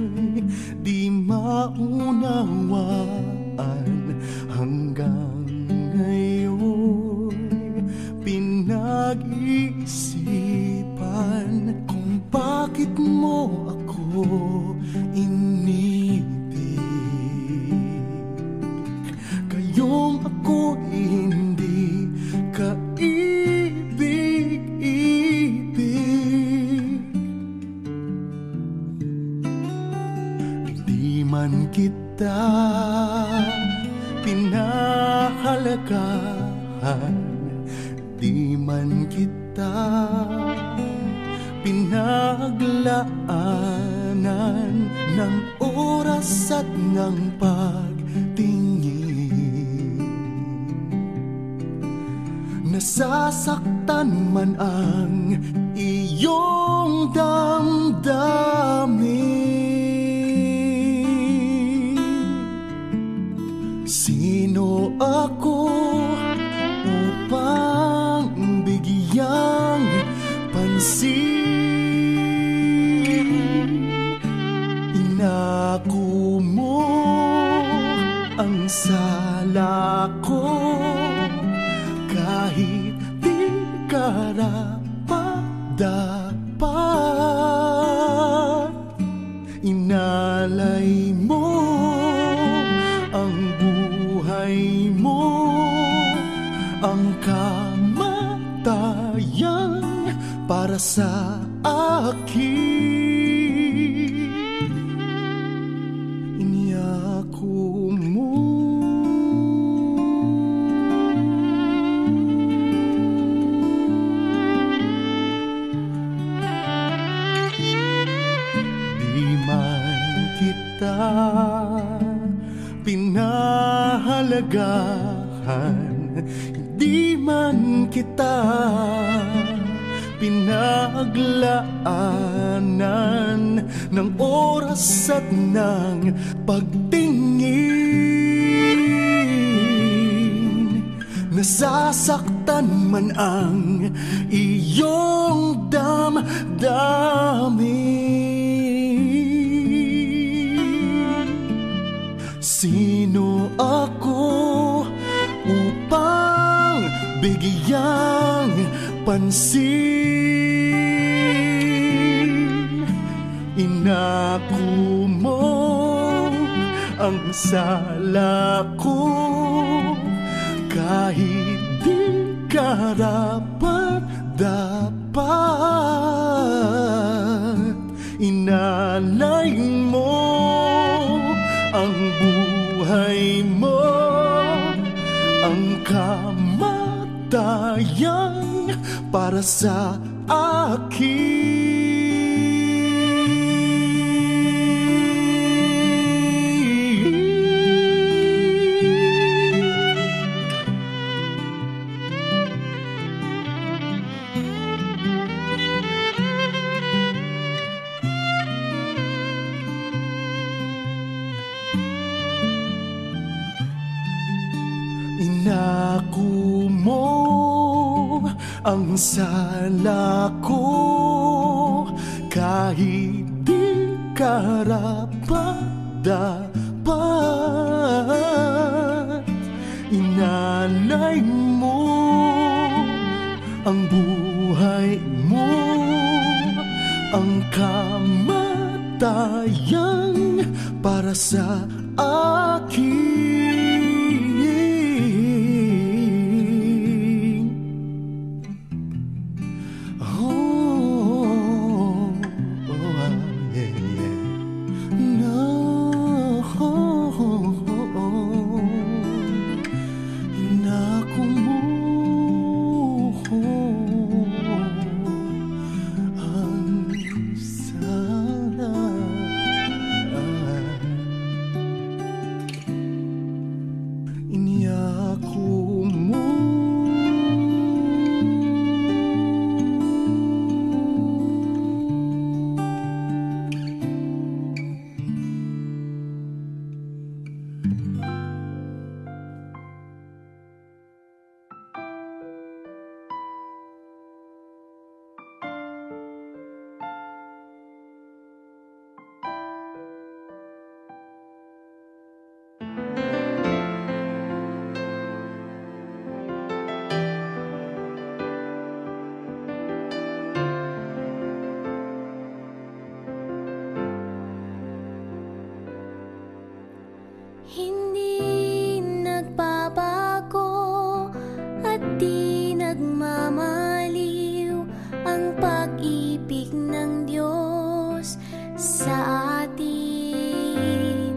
di maunawaan, hanggang ngayon pinag-iisipan kung bakit mo ako inibig. Kayong ako hindi kaibig-ibig. Di man kita pinahalagahan, di man kita pinaglaan, Tahanan ng oras at ng pagtingin. Nasasaktan man ang iyong damdamin. Sino ako upang bigyang pansin? Inako mo ang sala ko kahit di karapat-dapat. Inalay mo ang buhay mo, ang kamatayan para sa akin. Iniyako mo. Di man kita pinahalagahan, di man kita pinaglaanan ng oras at ng pagtingin. Nasasaktan man ang iyong damdamin. Sino ako upang bigyang pansin? Inako mo ang sala ko kahit di karapat-dapat. Inalay mo ang buhay mo, ang kamatayan para sa akin. Inako mo ang sala ko kahit di karapat-dapat. Inalay mo ang buhay mo, ang kamatayan para sa akin. Hindi nagbabago at di nagmamaliw ang pag-ibig ng Diyos sa atin.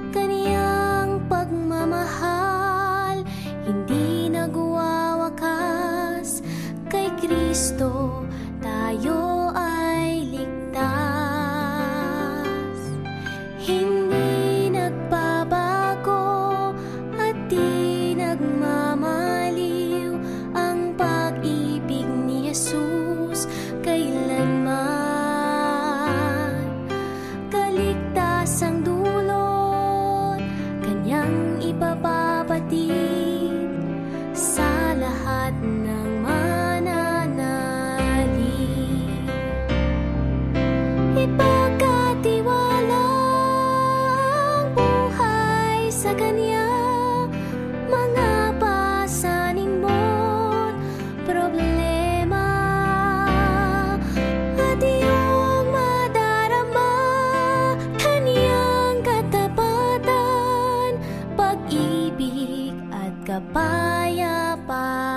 Kaniyang pagmamahal hindi nagwawakas. Kay Kristo tayo ay ligtas. lahat ng mananalig. Ipagkatiwala ang buhay sa Kanya, mga pasaning mo't problema, at iyong madarama Kanyang katapatan, pag-ibig at kapayapaan.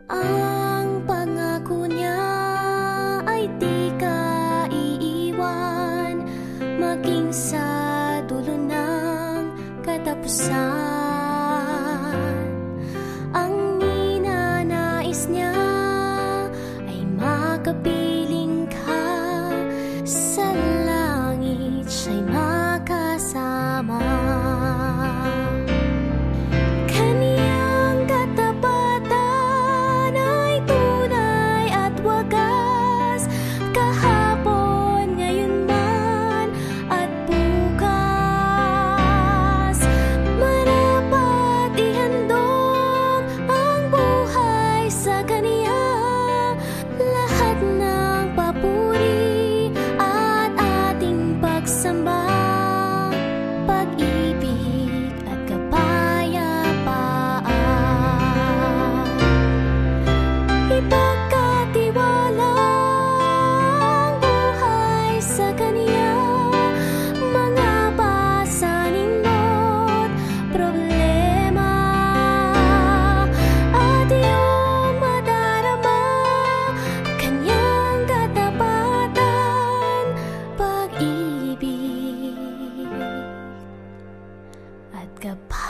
Ang pangako niya ay di ka iiwan, maging sa dulo ng katapusan. Ang ninanais niya ay makapiling ka sa langit, siya'y makasama. Kaniyang katapatan ay tunay at wagas, kahapon, ngayon man at bukas. Marapat ihandog ang buhay sa Kaniya, lahat ng papuri at ating pagsamba, pag-ibig at kapayapaan. Ipagkatiwala ang buhay sa Kaniya, mga pasaning mo't problema, at iyong madarama Kanyang katapatan, pag-ibig at kapayapaan.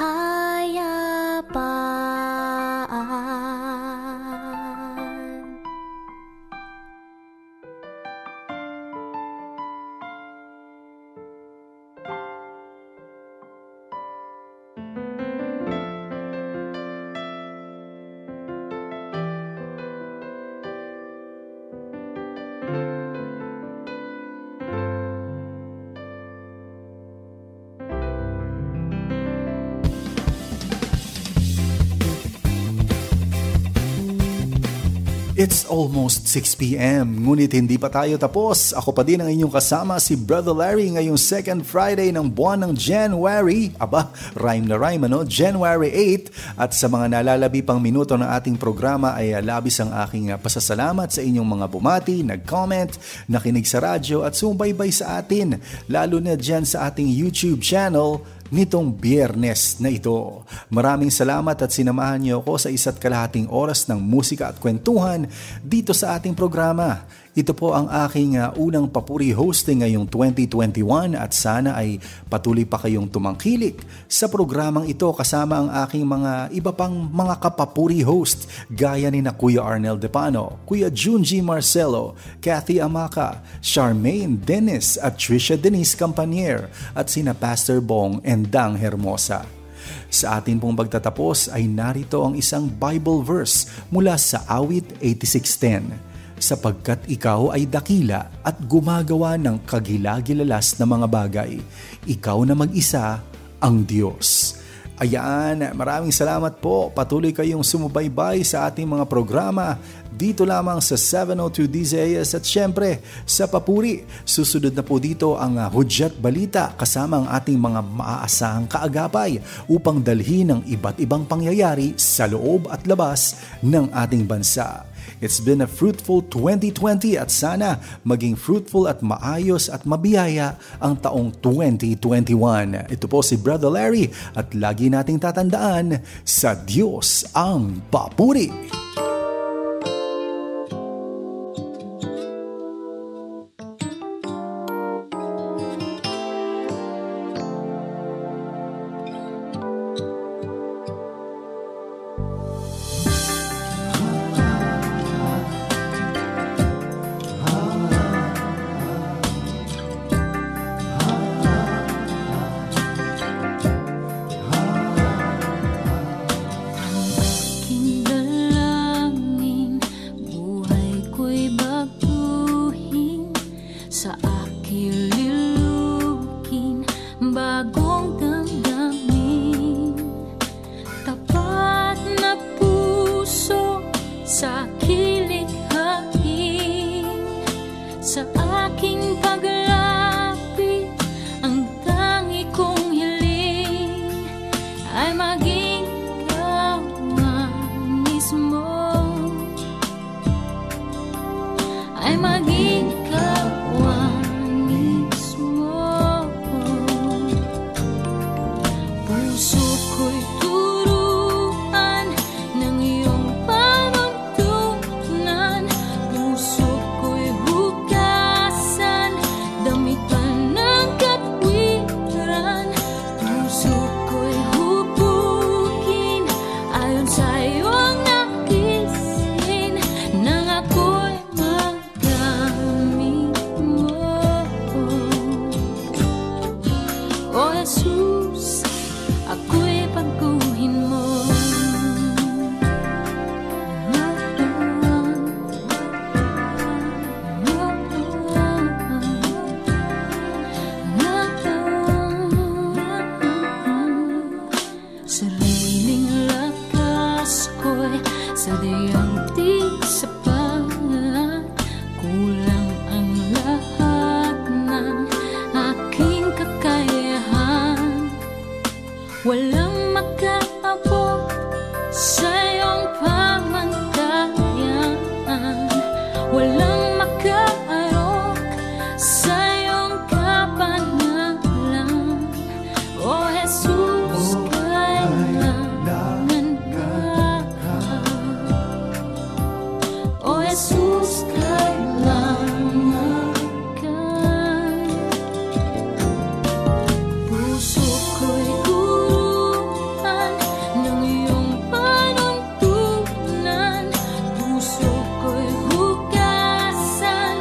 It's almost 6 p.m. Ngunit hindi pa tayo tapos. Ako pa din ang inyong kasama, si Brother Larry, ngayong second Friday ng buwan ng January. Aba, rhyme na rhyme, ano? January 8. At sa mga nalalabi pang minuto ng ating programa ay labis ang aking pasasalamat sa inyong mga bumati, nag-comment, nakinig sa radyo at sumubaybay sa atin. Lalo na dyan sa ating YouTube channel nitong Biyernes na ito. Maraming salamat at sinamahan niyo ako sa 1.5 oras ng musika at kwentuhan dito sa ating programa. Ito po ang aking unang papuri hosting ngayong 2021 at sana ay patuloy pa kayong tumangkilik sa programang ito kasama ang aking mga iba pang mga kapapuri host gaya ni na Kuya Arnel Depano, Kuya Junji Marcelo, Kathy Amaka, Charmaine Dennis at Trisha Denise Campanier at sina Pastor Bong and Dang Hermosa. Sa atin pong pagtatapos ay narito ang isang Bible verse mula sa Awit 86:10. Sapagkat ikaw ay dakila at gumagawa ng kagilagilalas na mga bagay, ikaw na mag-isa ang Diyos. Ayan, maraming salamat po. Patuloy kayong sumubaybay sa ating mga programa dito lamang sa 702 DZAS at syempre sa Papuri. Susunod na po dito ang Hudyat Balita kasama ang ating mga maaasahang kaagapay upang dalhin ang iba't ibang pangyayari sa loob at labas ng ating bansa. It's been a fruitful 2020 at sana maging fruitful at maayos at mabiyaya ang taong 2021. Ito po si Brother Larry at lagi nating tatandaan, sa Diyos ang papuri. Kindala di sapat. Kulang ang lahat ng aking kakayahan. Walang makaabot sa iyong pamantayan. Walang makaarok sa iyong kapanalan. O Jesus, kailangan ka. O Jesus, kailangan ka. Puso ko'y guruan ng iyong panuntunan. Puso ko'y hugasan,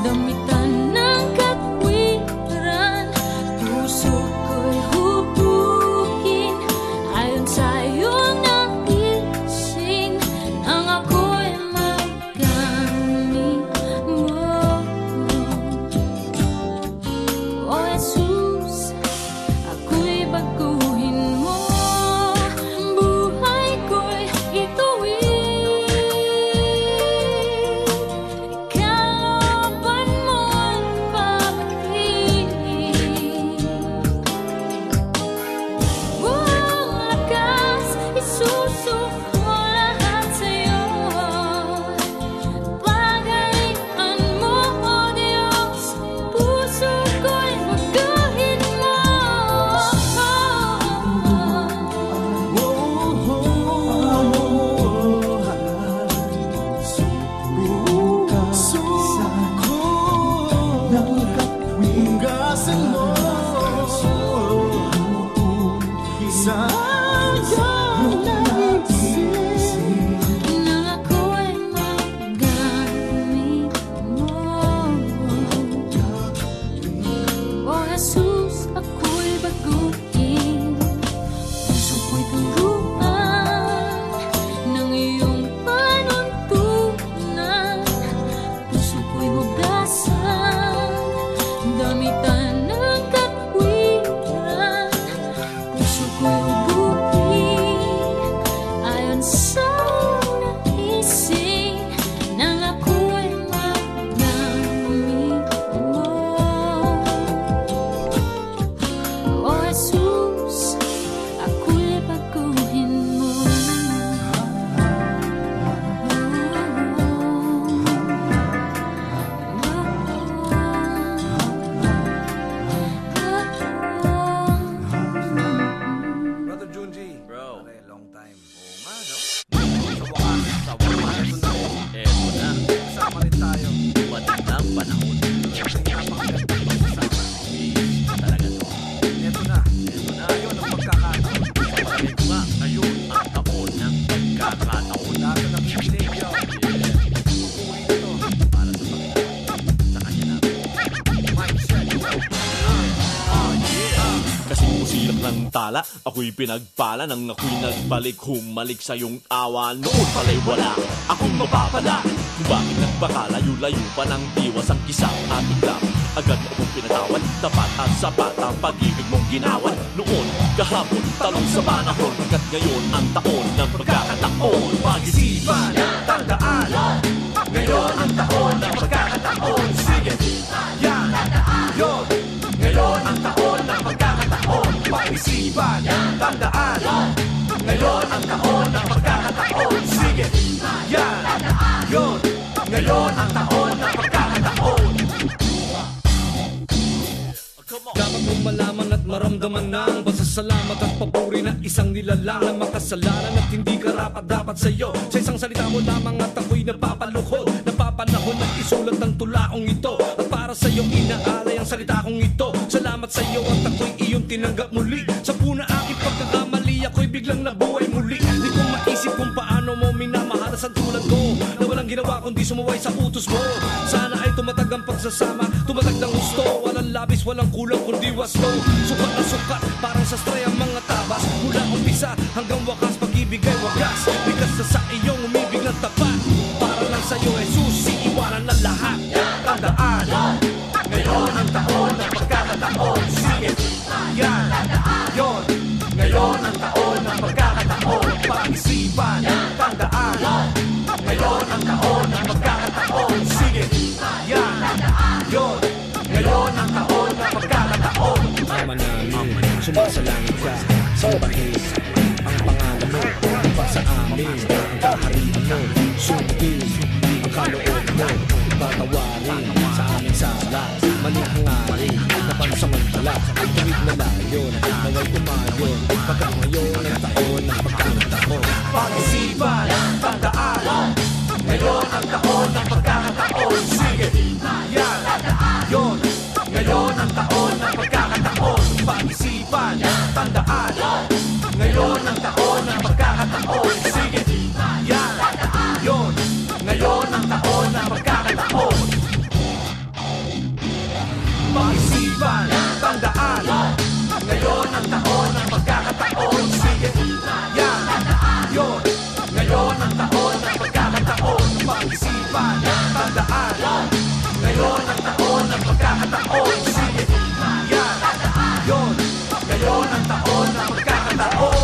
damitan ng katwiran. Puso ko'y hubukin ayon sa iyong naisin, nang ako'y magamit mo. O Jesus, ako'y baguhin mo. Buhay ko'y ituwid. Ikalaban mo'y pabalik. Buong lakas, isusuko lahat sa'yo. Pagalitan mo, O Diyos, puso ko'y baguhin mo. Hugasan mo sa iyong naisin. Nang ako'y magamit mo. O Jesus, ako'y baguhin. Puso ko'y turuan ng iyong panuntunan. Puso ko'y hugasan, damitan ng katwiran. Puso ko'y hubukin ayon sa naisin, nang ako'y magamit mo. O Jesus, ako'y baguhin mo. Brother Junji. Bro. Pare, long time. Oo nga, no? Sa wakas. Eto na. Kasama rin tayo. Dumating na ang panahon. Napakaganda ng pagsasama. Talaga to. Ito na. Ngayon ang pagkakataon. Kapatid ko nga, ngayon ang taon ng pagkakataon. Lahat na nakikinig yun. Pupuri na to. Para sa Panginoon. Sa kanya na. Mindset. Kasing usilak ng tala, ako'y pinagpala nang ako'y nagbalik, humalik sa iyong awa. Noon pala'y wala akong mapapala. Kung bakit nagpakalayo-layo pa ng diwas ang kisang ating lang. Agad mo akong pinatawad, tapat at sapat ang pag-ibig mong ginawan. Noon, kahapon, talong sa panahon, hanggat ngayon ang taon ng pagkakataon. Pag-isipan, tandaan. Ngayon ang taon ng pagkakataon. Sige, yan, yun. Ngayon ang taon ng pagkakataon. Pag-isipan, tandaan. Ngayon ang taon ng pagkakataon. Sige, yan, yun. Ngayon ang taon ng pagkakataon. Dapat mong malaman at maramdaman na ang pasasalamat at papuri na isang nilalang na makasalanan at hindi karapat-dapat sa'yo. Sa isang salita mo lamang at ako'y napapaluhod. Napapanahon na isulat ng tulaong ito, at para sa'yo inaalay ang salita kong ito. Salamat sa'yo at ako'y iyong tinanggap muli. Sa puna aking pagkakamali, ako'y biglang nabuhay muli. Di ko maisip kung paano mo minamahalas ang tulad ko, na walang ginawa kundi sumuway sa utos mo. Sana ay tumatag ang pagsasama, tumatag ng gusto. Walang labis, walang kulang kundi wasto. Sukat na sukat, parang sa stray ang mga tabas. Mula umpisa hanggang wakas, pag-ibig ay wagas. Bigas na sa iyong umibig ng tapat. Para lang sa'yo, Jesus, iiwanan na lahat. Tandaan, ngayon ang taon ng pagkakataon. Sige, yan, yun. Ngayon ang taon ng pagkakataon. Pag-isipan, tandaan. Ngayon Ngayon ang taon ng pagkakataon. Sige, yan, yun. Ngayon ang taon ng pagkakataon. Ama namin, sumasalangit ka, sambahin ang pangalan mo. Pa sa amin, ang kaharian mo. Sundin ang kaloob mo. Tatawarin sa aming sala. Mali hangarin, napansamantala. Ang tuwid na layon, naway tumayon. Pagkat ngayon ang taon ng pagkakataon. Pag-isipan, tandaan. Ngayon ang taon ng pagkakataon. Sige, yan, yun. Ngayon ang taon ng pagkakataon. Pag-isipan, tandaan. Ngayon ang taon ng pagkakataon. Sige, yan, yun. Ngayon ang taon ng pagkakataon. Pag-isipan, tandaan. Ngayon ang taon ng pagkakataon. Sige, yan, yun. Ngayon ang taon ng pagkakataon. Pag-isipan, tandaan. Ngayon ang taon ng pagkakataon. Sige, yan, yun. Ngayon ang taon ng pagkakataon.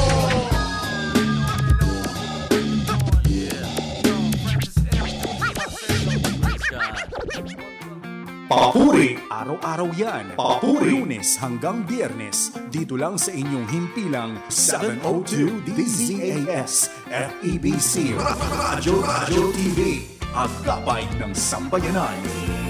Papuri! Araw-araw yan. Papuri! Lunes hanggang Biyernes. Dito lang sa inyong himpilang 702 DZAS FEBC Radio TV. Ang gabay ng sambayanan.